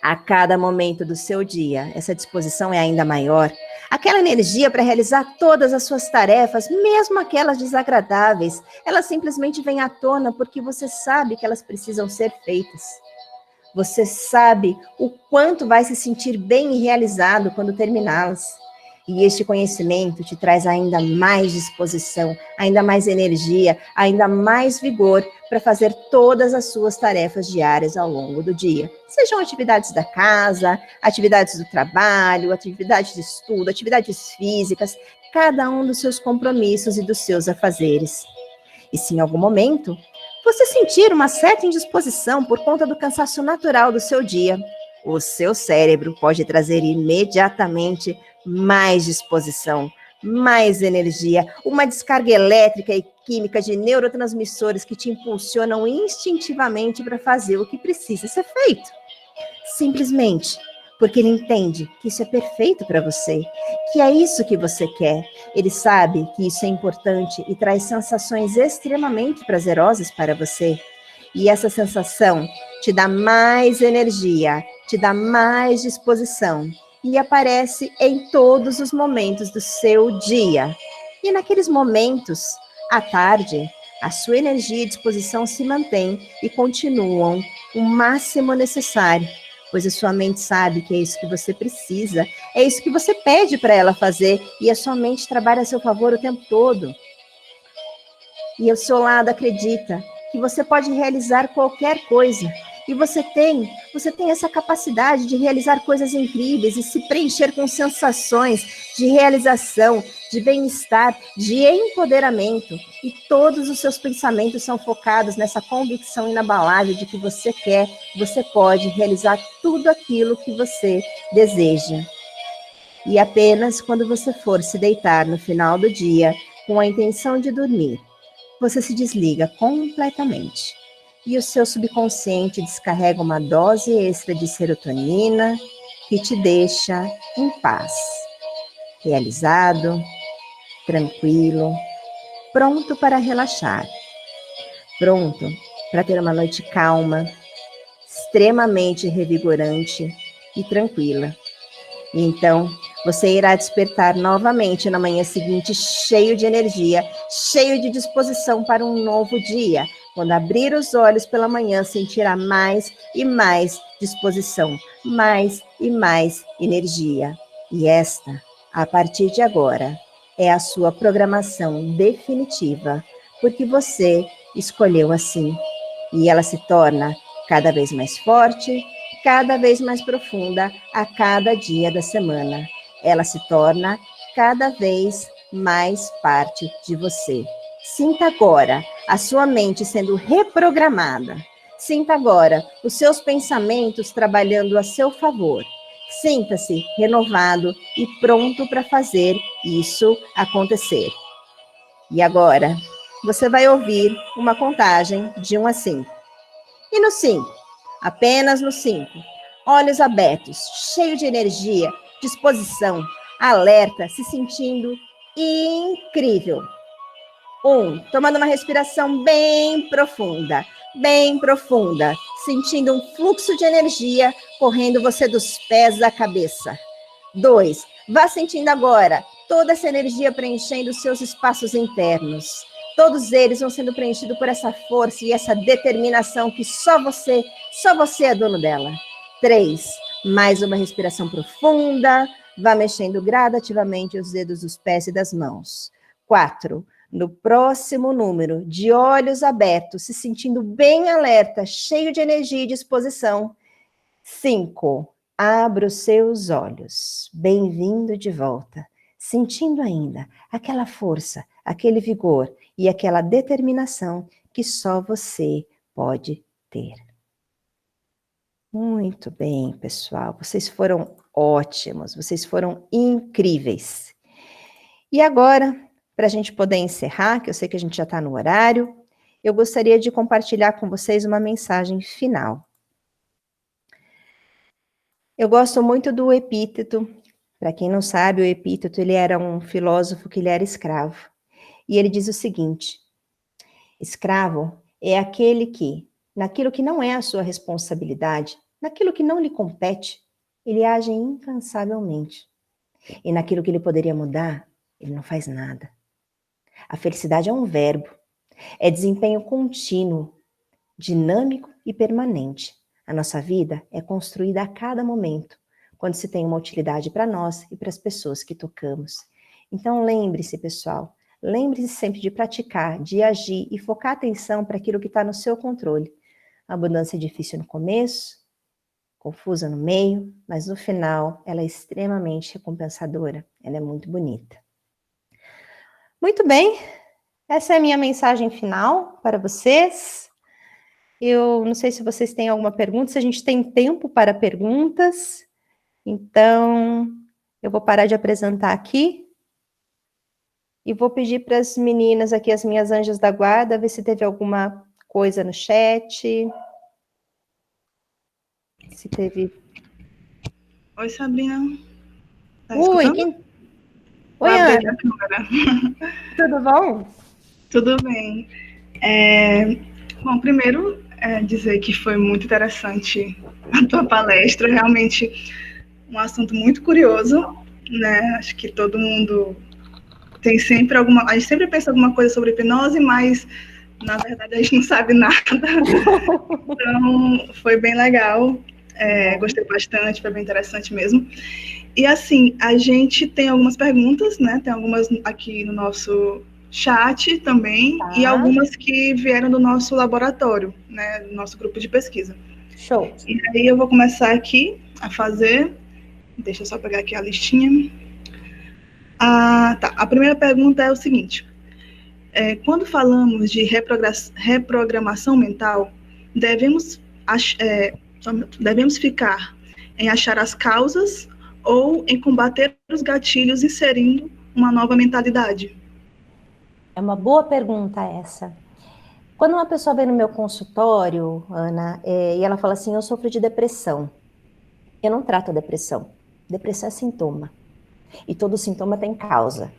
A cada momento do seu dia, essa disposição é ainda maior. Aquela energia para realizar todas as suas tarefas, mesmo aquelas desagradáveis, elas simplesmente vêm à tona porque você sabe que elas precisam ser feitas. Você sabe o quanto vai se sentir bem e realizado quando terminá-las. E este conhecimento te traz ainda mais disposição, ainda mais energia, ainda mais vigor para fazer todas as suas tarefas diárias ao longo do dia. Sejam atividades da casa, atividades do trabalho, atividades de estudo, atividades físicas, cada um dos seus compromissos e dos seus afazeres. E se em algum momento você sentir uma certa indisposição por conta do cansaço natural do seu dia, o seu cérebro pode trazer imediatamente mais disposição, mais energia, uma descarga elétrica e química de neurotransmissores que te impulsionam instintivamente para fazer o que precisa ser feito. Simplesmente porque ele entende que isso é perfeito para você, que é isso que você quer. Ele sabe que isso é importante e traz sensações extremamente prazerosas para você. E essa sensação te dá mais energia, te dá mais disposição e aparece em todos os momentos do seu dia. E naqueles momentos, à tarde, a sua energia e disposição se mantêm e continuam o máximo necessário, pois a sua mente sabe que é isso que você precisa, é isso que você pede para ela fazer e a sua mente trabalha a seu favor o tempo todo. E ao seu lado acredita que você pode realizar qualquer coisa. E você tem essa capacidade de realizar coisas incríveis e se preencher com sensações de realização, de bem-estar, de empoderamento. E todos os seus pensamentos são focados nessa convicção inabalável de que você quer, você pode realizar tudo aquilo que você deseja. E apenas quando você for se deitar no final do dia com a intenção de dormir, você se desliga completamente. E o seu subconsciente descarrega uma dose extra de serotonina que te deixa em paz, realizado, tranquilo, pronto para relaxar, pronto para ter uma noite calma, extremamente revigorante e tranquila. E então, você irá despertar novamente na manhã seguinte cheio de energia, cheio de disposição para um novo dia. Quando abrir os olhos pela manhã, sentirá mais e mais disposição, mais e mais energia. E esta, a partir de agora, é a sua programação definitiva, porque você escolheu assim. E ela se torna cada vez mais forte, cada vez mais profunda a cada dia da semana. Ela se torna cada vez mais parte de você. Sinta agora a sua mente sendo reprogramada. Sinta agora os seus pensamentos trabalhando a seu favor. Sinta-se renovado e pronto para fazer isso acontecer. E agora, você vai ouvir uma contagem de 1 a 5. E no 5, apenas no 5, olhos abertos, cheio de energia, disposição, alerta, se sentindo incrível. 1, tomando uma respiração bem profunda, sentindo um fluxo de energia correndo você dos pés à cabeça. 2, vá sentindo agora toda essa energia preenchendo os seus espaços internos. Todos eles vão sendo preenchidos por essa força e essa determinação que só você é dono dela. 3, mais uma respiração profunda, vá mexendo gradativamente os dedos dos pés e das mãos. 4, no próximo número, de olhos abertos, se sentindo bem alerta, cheio de energia e disposição. 5, abra os seus olhos. Bem-vindo de volta. Sentindo ainda aquela força, aquele vigor e aquela determinação que só você pode ter. Muito bem, pessoal. Vocês foram ótimos, vocês foram incríveis. E agora, para a gente poder encerrar, que eu sei que a gente já está no horário, eu gostaria de compartilhar com vocês uma mensagem final. Eu gosto muito do Epíteto. Para quem não sabe, o Epíteto, ele era um filósofo que ele era escravo. E ele diz o seguinte: escravo é aquele que, naquilo que não é a sua responsabilidade, naquilo que não lhe compete, ele age incansavelmente. E naquilo que ele poderia mudar, ele não faz nada. A felicidade é um verbo, é desempenho contínuo, dinâmico e permanente. A nossa vida é construída a cada momento, quando se tem uma utilidade para nós e para as pessoas que tocamos. Então lembre-se, pessoal, lembre-se sempre de praticar, de agir e focar a atenção para aquilo que está no seu controle. A abundância é difícil no começo, confusa no meio, mas no final ela é extremamente recompensadora, ela é muito bonita. Muito bem, essa é a minha mensagem final para vocês. Eu não sei se vocês têm alguma pergunta, se a gente tem tempo para perguntas. Então, eu vou parar de apresentar aqui e vou pedir para as meninas aqui, as minhas anjas da guarda, ver se teve alguma coisa no chat. Se teve... Oi, Sabrina. Tá Oi, escutando? quem... Oi, Ana. Tudo bom? Tudo bem. Bom, primeiro, dizer que foi muito interessante a tua palestra, realmente um assunto muito curioso, né? Acho que todo mundo tem sempre a gente sempre pensa alguma coisa sobre hipnose, mas na verdade a gente não sabe nada. Então, foi bem legal, gostei bastante, foi bem interessante mesmo. E assim, a gente tem algumas perguntas, né? Tem algumas aqui no nosso chat também, e algumas que vieram do nosso laboratório, né? Do nosso grupo de pesquisa. Show. E aí eu vou começar aqui a fazer. Deixa eu só pegar aqui a listinha. Tá. A primeira pergunta é o seguinte: quando falamos de reprogramação mental, devemos ficar em achar as causas ou em combater os gatilhos inserindo uma nova mentalidade? É uma boa pergunta essa. Quando uma pessoa vem no meu consultório, Ana, e ela fala assim, eu sofro de depressão. Eu não trato a depressão. Depressão é sintoma. E todo sintoma tem causa.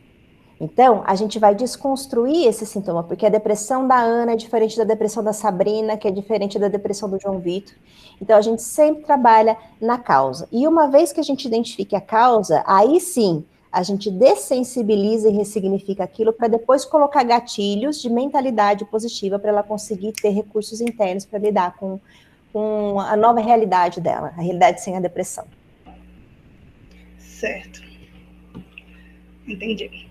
Então, a gente vai desconstruir esse sintoma, porque a depressão da Ana é diferente da depressão da Sabrina, que é diferente da depressão do João Vitor. Então, a gente sempre trabalha na causa. E uma vez que a gente identifique a causa, aí sim, a gente dessensibiliza e ressignifica aquilo para depois colocar gatilhos de mentalidade positiva para ela conseguir ter recursos internos para lidar com a nova realidade dela, a realidade sem a depressão. Certo. Entendi.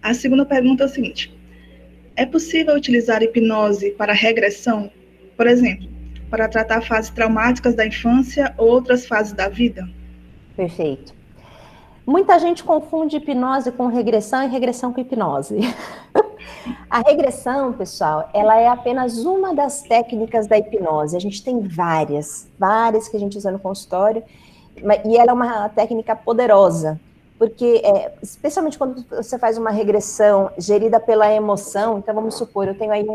A segunda pergunta é o seguinte: é possível utilizar hipnose para regressão? Por exemplo, para tratar fases traumáticas da infância ou outras fases da vida? Perfeito. Muita gente confunde hipnose com regressão e regressão com hipnose. A regressão, pessoal, ela é apenas uma das técnicas da hipnose. A gente tem várias que a gente usa no consultório, e ela é uma técnica poderosa, porque, especialmente quando você faz uma regressão gerida pela emoção, então vamos supor, eu tenho aí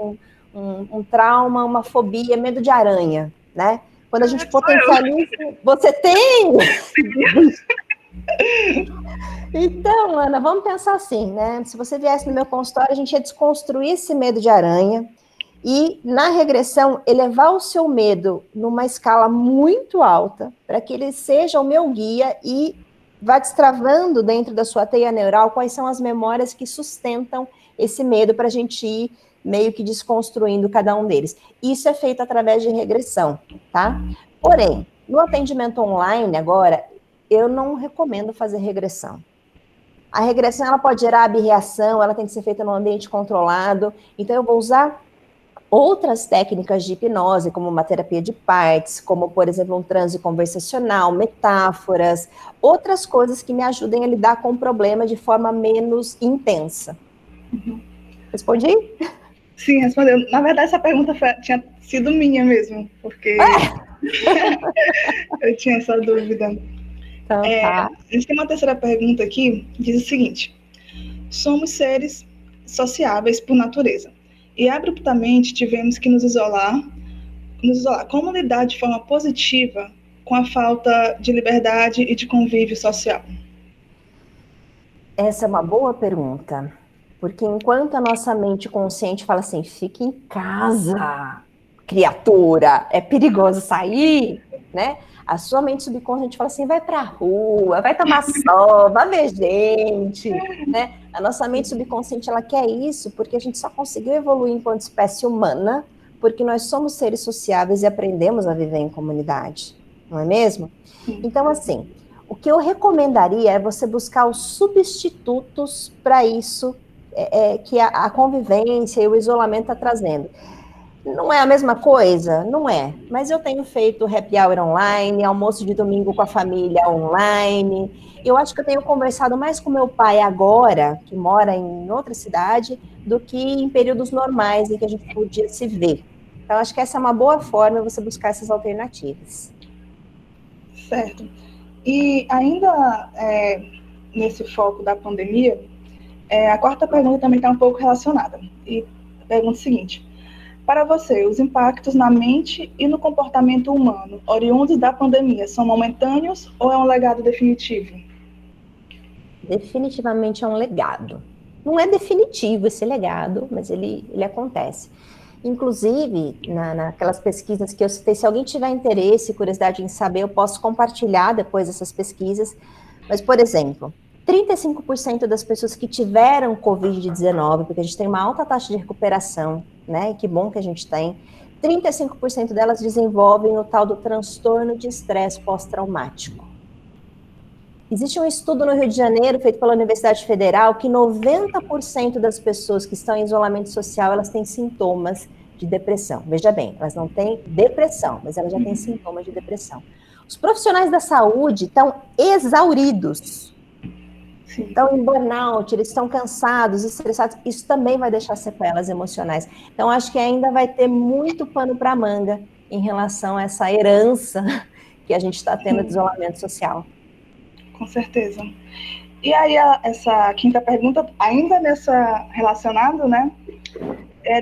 um trauma, uma fobia, medo de aranha, né? Quando a gente potencializa... Você tem? Então, Ana, vamos pensar assim, né? Se você viesse no meu consultório, a gente ia desconstruir esse medo de aranha, E, na regressão, elevar o seu medo numa escala muito alta, para que ele seja o meu guia e vá destravando dentro da sua teia neural quais são as memórias que sustentam esse medo para a gente ir meio que desconstruindo cada um deles. Isso é feito através de regressão, tá? Porém, no atendimento online agora, eu não recomendo fazer regressão. A regressão, ela pode gerar abreação, ela tem que ser feita num ambiente controlado, então eu vou usar outras técnicas de hipnose, como uma terapia de partes, como, por exemplo, um transe conversacional, metáforas, outras coisas que me ajudem a lidar com o problema de forma menos intensa. Respondi? Sim, respondeu. Na verdade, essa pergunta tinha sido minha mesmo, porque eu tinha essa dúvida. Então, tá. A gente tem uma terceira pergunta aqui, que diz o seguinte: somos seres sociáveis por natureza, e abruptamente tivemos que nos isolar. Como lidar de forma positiva com a falta de liberdade e de convívio social? Essa é uma boa pergunta, porque enquanto a nossa mente consciente fala assim, fique em casa, criatura, é perigoso sair, né? A sua mente subconsciente fala assim, vai pra rua, vai tomar sol, vai ver gente, né? A nossa mente subconsciente, ela quer isso porque a gente só conseguiu evoluir enquanto espécie humana porque nós somos seres sociáveis e aprendemos a viver em comunidade, não é mesmo? Então, assim, o que eu recomendaria é você buscar os substitutos para isso que a convivência e o isolamento está trazendo. Não é a mesma coisa? Não é. Mas eu tenho feito happy hour online, almoço de domingo com a família online. Eu acho que eu tenho conversado mais com meu pai agora, que mora em outra cidade, do que em períodos normais em que a gente podia se ver. Então, acho que essa é uma boa forma você buscar essas alternativas. Certo. E ainda nesse foco da pandemia, a quarta pergunta também está um pouco relacionada. E a pergunta é a seguinte: para você, os impactos na mente e no comportamento humano oriundos da pandemia são momentâneos ou é um legado definitivo? Definitivamente é um legado. Não é definitivo esse legado, mas ele acontece. Inclusive, naquelas pesquisas que eu citei, se alguém tiver interesse e curiosidade em saber, eu posso compartilhar depois essas pesquisas. Mas, por exemplo, 35% das pessoas que tiveram Covid-19, porque a gente tem uma alta taxa de recuperação, né? E que bom que a gente tem. 35% delas desenvolvem o tal do transtorno de estresse pós-traumático. Existe um estudo no Rio de Janeiro, feito pela Universidade Federal, que 90% das pessoas que estão em isolamento social, elas têm sintomas de depressão. Veja bem, elas não têm depressão, mas elas já têm sintomas de depressão. Os profissionais da saúde estão exauridos. Estão em burnout, eles estão cansados, estressados. Isso também vai deixar sequelas emocionais. Então, acho que ainda vai ter muito pano para manga em relação a essa herança que a gente está tendo de isolamento social. Com certeza. E aí, essa quinta pergunta, ainda relacionado, né,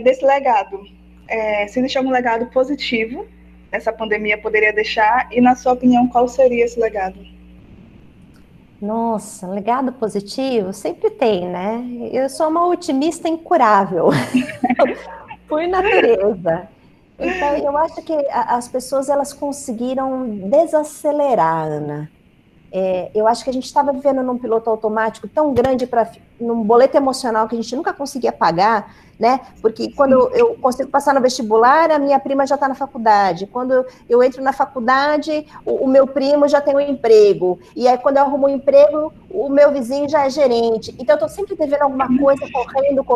desse legado. Se existe algum legado positivo essa pandemia poderia deixar, e na sua opinião, qual seria esse legado? Nossa, legado positivo? Sempre tem, né? Eu sou uma otimista incurável, por natureza. Então, eu acho que as pessoas, elas conseguiram desacelerar, Ana. Eu acho que a gente estava vivendo num piloto automático tão grande, num boleto emocional que a gente nunca conseguia pagar, né? Porque quando eu consigo passar no vestibular, a minha prima já está na faculdade. Quando eu entro na faculdade, o meu primo já tem um emprego. E aí, quando eu arrumo um emprego, o meu vizinho já é gerente. Então, eu estou sempre devendo alguma coisa, correndo.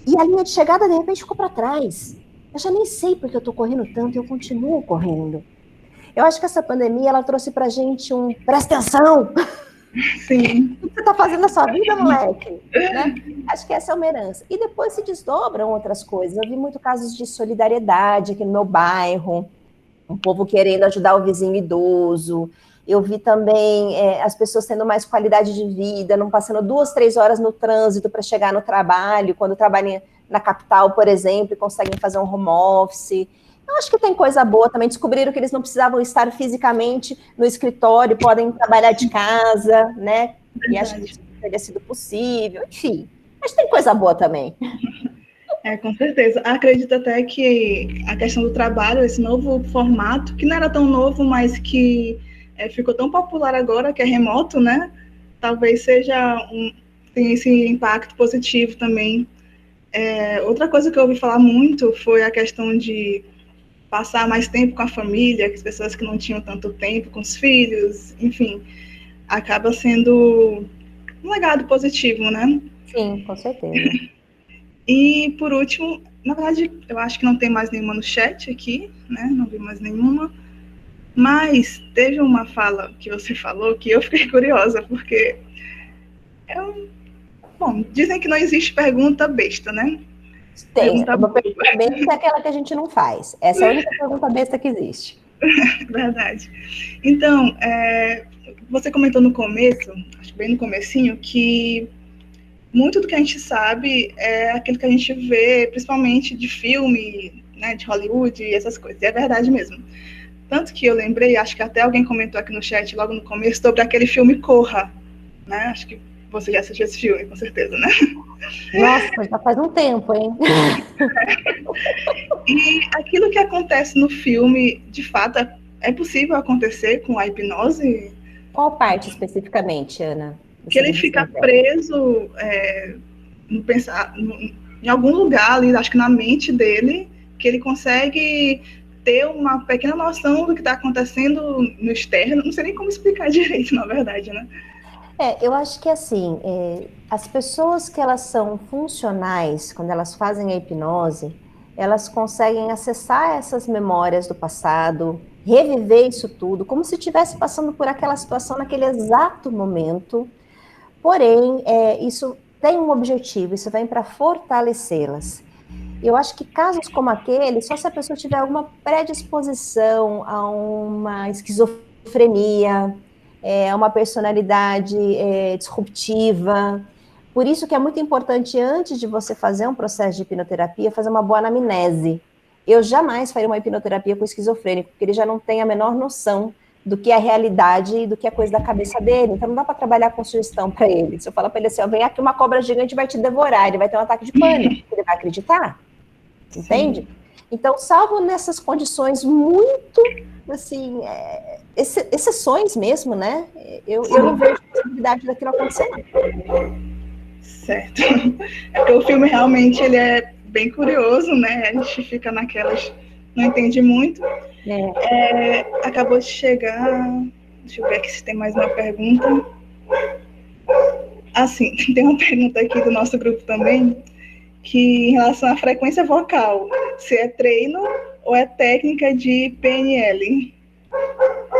E a linha de chegada, de repente, ficou para trás. Eu já nem sei porque eu estou correndo tanto e eu continuo correndo. Eu acho que essa pandemia, ela trouxe pra gente presta atenção. Sim. O que você tá fazendo na sua vida, moleque? Né? Acho que essa é uma herança. E depois se desdobram outras coisas. Eu vi muitos casos de solidariedade aqui no meu bairro, um povo querendo ajudar o vizinho idoso. Eu vi também as pessoas tendo mais qualidade de vida, não passando 2, 3 horas no trânsito para chegar no trabalho, quando trabalham na capital, por exemplo, e conseguem fazer um home office. Eu acho que tem coisa boa também. Descobriram que eles não precisavam estar fisicamente no escritório, podem trabalhar de casa, né? E acho que isso teria sido possível. Enfim, mas tem coisa boa também. Com certeza. Acredito até que a questão do trabalho, esse novo formato, que não era tão novo, mas que ficou tão popular agora, que é remoto, né? Talvez tenha esse impacto positivo também. Outra coisa que eu ouvi falar muito foi a questão de passar mais tempo com a família, que as pessoas que não tinham tanto tempo com os filhos, enfim, acaba sendo um legado positivo, né? Sim, com certeza. E, por último, na verdade, eu acho que não tem mais nenhuma no chat aqui, né? Não vi mais nenhuma. Mas teve uma fala que você falou que eu fiquei curiosa, porque bom, dizem que não existe pergunta besta, né? Tem. Pergunta Uma boba. pergunta besta é aquela que a gente não faz. Essa é a única pergunta besta que existe. Verdade. Então, você comentou no começo, acho que bem no comecinho, que muito do que a gente sabe é aquilo que a gente vê, principalmente de filme, né, de Hollywood e essas coisas. E é verdade mesmo. Tanto que eu lembrei, acho que até alguém comentou aqui no chat logo no começo, sobre aquele filme Corra, né? Acho que você já assistiu esse filme, com certeza, né? Nossa, já faz um tempo, hein? E aquilo que acontece no filme, de fato, é possível acontecer com a hipnose? Qual parte especificamente, Ana? Que ele fica preso em algum lugar ali, acho que na mente dele, que ele consegue ter uma pequena noção do que está acontecendo no externo. Não sei nem como explicar direito, na verdade, né? Eu acho que assim, as pessoas que elas são funcionais, quando elas fazem a hipnose, elas conseguem acessar essas memórias do passado, reviver isso tudo, como se estivesse passando por aquela situação naquele exato momento. Porém, isso tem um objetivo, isso vem para fortalecê-las. Eu acho que casos como aquele, só se a pessoa tiver alguma predisposição a uma esquizofrenia, uma personalidade disruptiva. Por isso que é muito importante, antes de você fazer um processo de hipnoterapia, fazer uma boa anamnese. Eu jamais faria uma hipnoterapia com esquizofrênico, porque ele já não tem a menor noção do que é a realidade e do que é coisa da cabeça dele. Então não dá para trabalhar com sugestão para ele. Se eu falar para ele assim, ó, vem aqui uma cobra gigante vai te devorar, ele vai ter um ataque de pânico, ele vai acreditar. Entende? Sim. Então, salvo nessas condições muito, assim, exceções mesmo, né? Eu não vejo possibilidade daquilo acontecer. Certo. Porque o filme realmente ele é bem curioso, né? A gente fica naquelas, não entende muito. Acabou de chegar. Deixa eu ver aqui se tem mais uma pergunta. Sim, tem uma pergunta aqui do nosso grupo também, que em relação à frequência vocal, se é treino ou é técnica de PNL?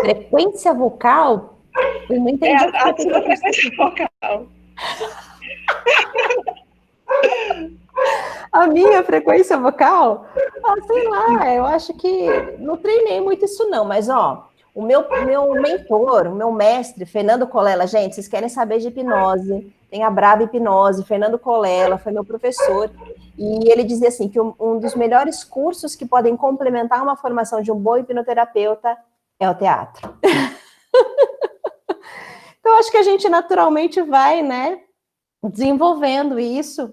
Frequência vocal? Eu não entendi. A sua frequência vocal. A minha frequência vocal? Sei lá, eu acho que não treinei muito isso não, mas ó, o meu mentor, o meu mestre, Fernando Colella, gente, vocês querem saber de hipnose, tem a Brava Hipnose, Fernando Colella foi meu professor, e ele dizia assim, que um dos melhores cursos que podem complementar uma formação de um bom hipnoterapeuta é o teatro. Então, acho que a gente naturalmente vai, né, desenvolvendo isso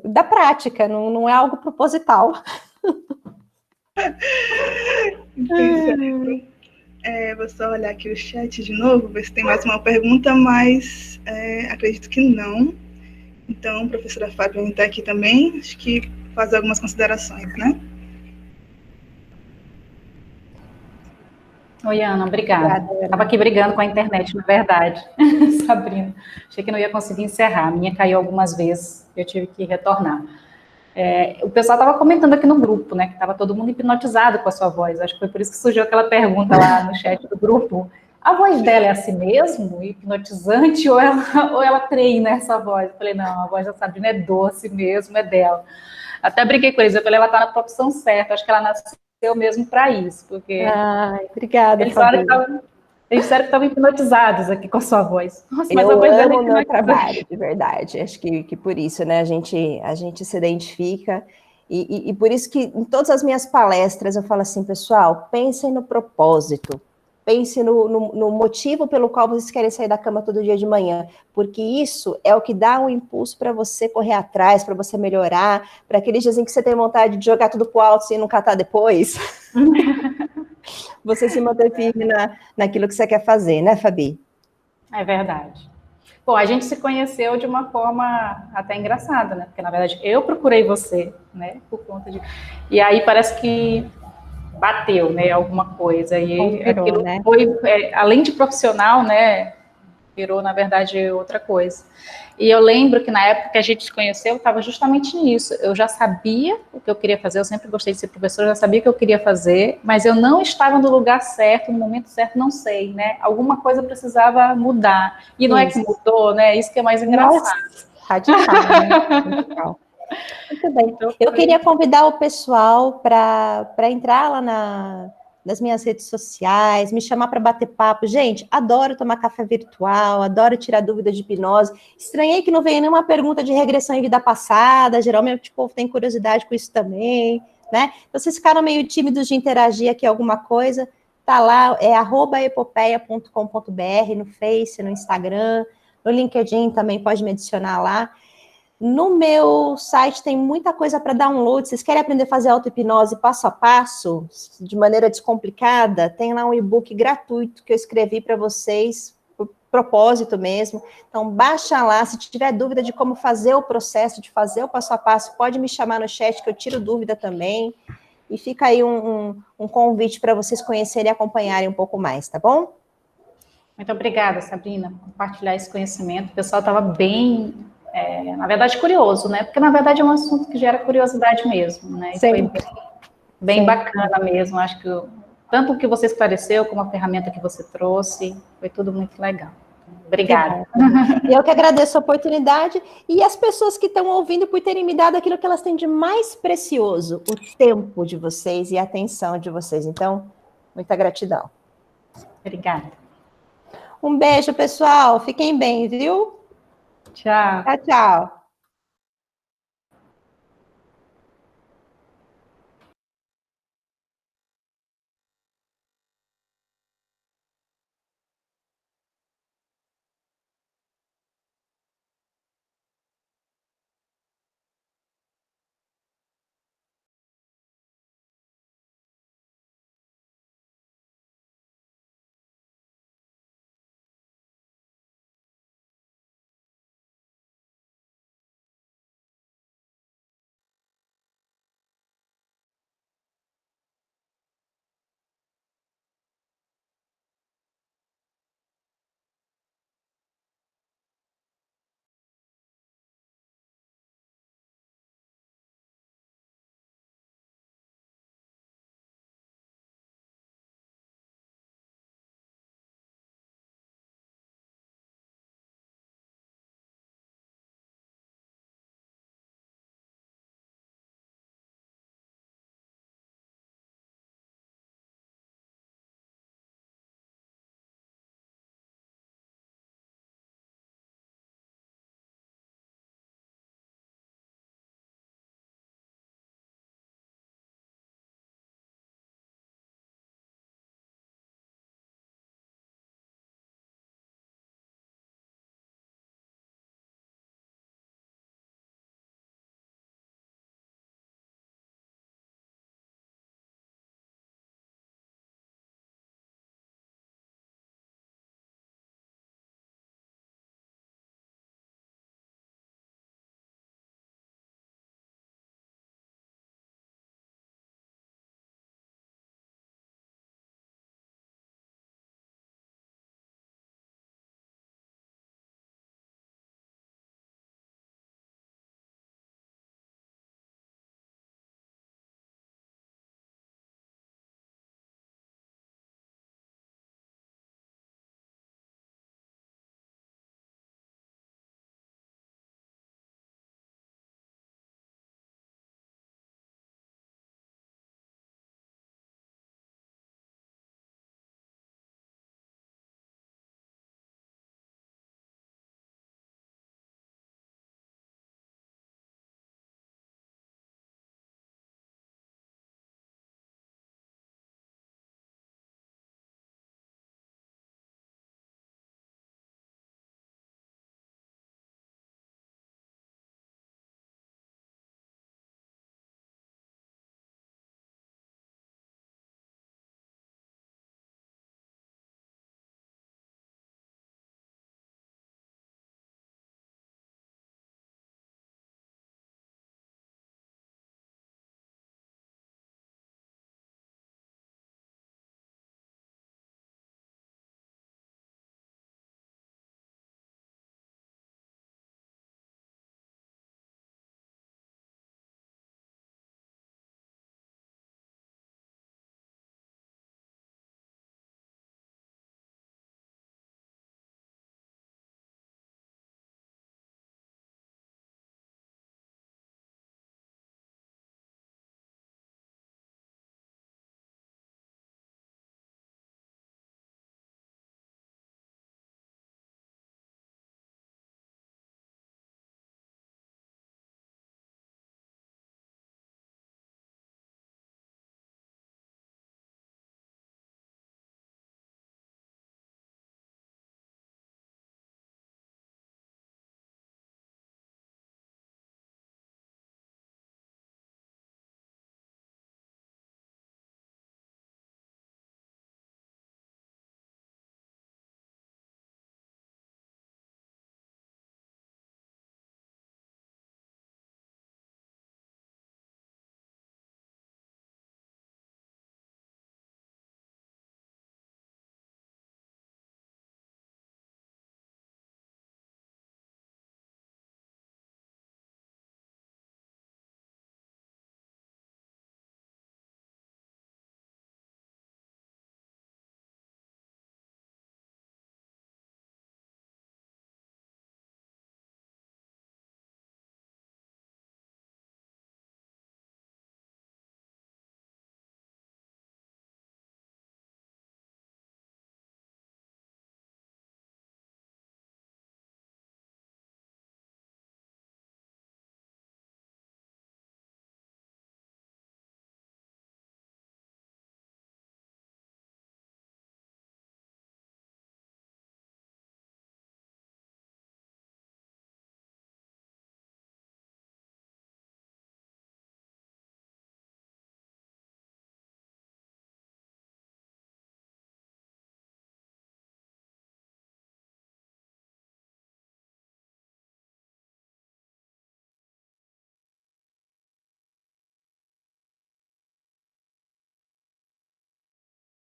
da prática, não é algo proposital. Vou só olhar aqui o chat de novo, ver se tem mais uma pergunta, mas acredito que não. Então, a professora Fábio está aqui também, acho que fazer algumas considerações, né? Oi, Ana, obrigada. Estava aqui brigando com a internet, na verdade, Sabrina. Achei que não ia conseguir encerrar. A minha caiu algumas vezes, eu tive que retornar. O pessoal estava comentando aqui no grupo, né, que estava todo mundo hipnotizado com a sua voz. Acho que foi por isso que surgiu aquela pergunta lá no chat do grupo. A voz dela é assim mesmo, hipnotizante, ou ela treina essa voz? Eu falei, não, a voz da Sabrina é doce mesmo, é dela. Até brinquei com eles, eu falei, ela está na profissão certa, acho que ela nasceu mesmo para isso, porque... Obrigada, eles disseram que estavam hipnotizados aqui com a sua voz. Nossa, mas eu a voz amo o meu trabalho, de verdade. Acho que por isso, né, a gente se identifica. E por isso que em todas as minhas palestras eu falo assim, pessoal, pensem no propósito. pense no motivo pelo qual vocês querem sair da cama todo dia de manhã, porque isso é o que dá um impulso para você correr atrás, para você melhorar, para aqueles dias em que você tem vontade de jogar tudo pro alto e não catar depois. Você se manter firme naquilo que você quer fazer, né, Fabi? É verdade. Bom, a gente se conheceu de uma forma até engraçada, né? Porque, na verdade, eu procurei você, né? Por conta de... E aí parece que bateu, né? Alguma coisa. E Confirou, aquilo né? foi, além de profissional, né? Virou, na verdade, outra coisa. E eu lembro que na época que a gente se conheceu, eu estava justamente nisso. Eu já sabia o que eu queria fazer, eu sempre gostei de ser professora, eu já sabia o que eu queria fazer, mas eu não estava no lugar certo, no momento certo, não sei, né? Alguma coisa precisava mudar. E não é que mudou, né? Isso que é mais engraçado. Nossa, radical, né? Radical. Muito bem. Então, Eu queria convidar o pessoal para entrar lá nas minhas redes sociais, me chamar para bater papo. Gente, adoro tomar café virtual, adoro tirar dúvidas de hipnose. Estranhei que não veio nenhuma pergunta de regressão em vida passada, geralmente o povo tem curiosidade com isso também, né? Então, vocês ficaram meio tímidos de interagir aqui alguma coisa, tá lá, é @epopeia.com.br no Face, no Instagram, no LinkedIn também pode me adicionar lá. No meu site tem muita coisa para download. Vocês querem aprender a fazer auto-hipnose passo a passo, de maneira descomplicada? Tem lá um e-book gratuito que eu escrevi para vocês, por propósito mesmo. Então, baixa lá. Se tiver dúvida de como fazer o processo, de fazer o passo a passo, pode me chamar no chat que eu tiro dúvida também. E fica aí um convite para vocês conhecerem e acompanharem um pouco mais, tá bom? muito obrigada, Sabrina, por compartilhar esse conhecimento. O pessoal estava bem... na verdade, curioso, né? Porque, na verdade, é um assunto que gera curiosidade mesmo, né? E foi bem bacana mesmo. Acho que tanto o que você esclareceu, como a ferramenta que você trouxe, foi tudo muito legal. Obrigada. Eu que agradeço a oportunidade e as pessoas que estão ouvindo por terem me dado aquilo que elas têm de mais precioso, o tempo de vocês e a atenção de vocês. Então, muita gratidão. Obrigada. Um beijo, pessoal. Fiquem bem, viu? Tchau. Tchau, tchau.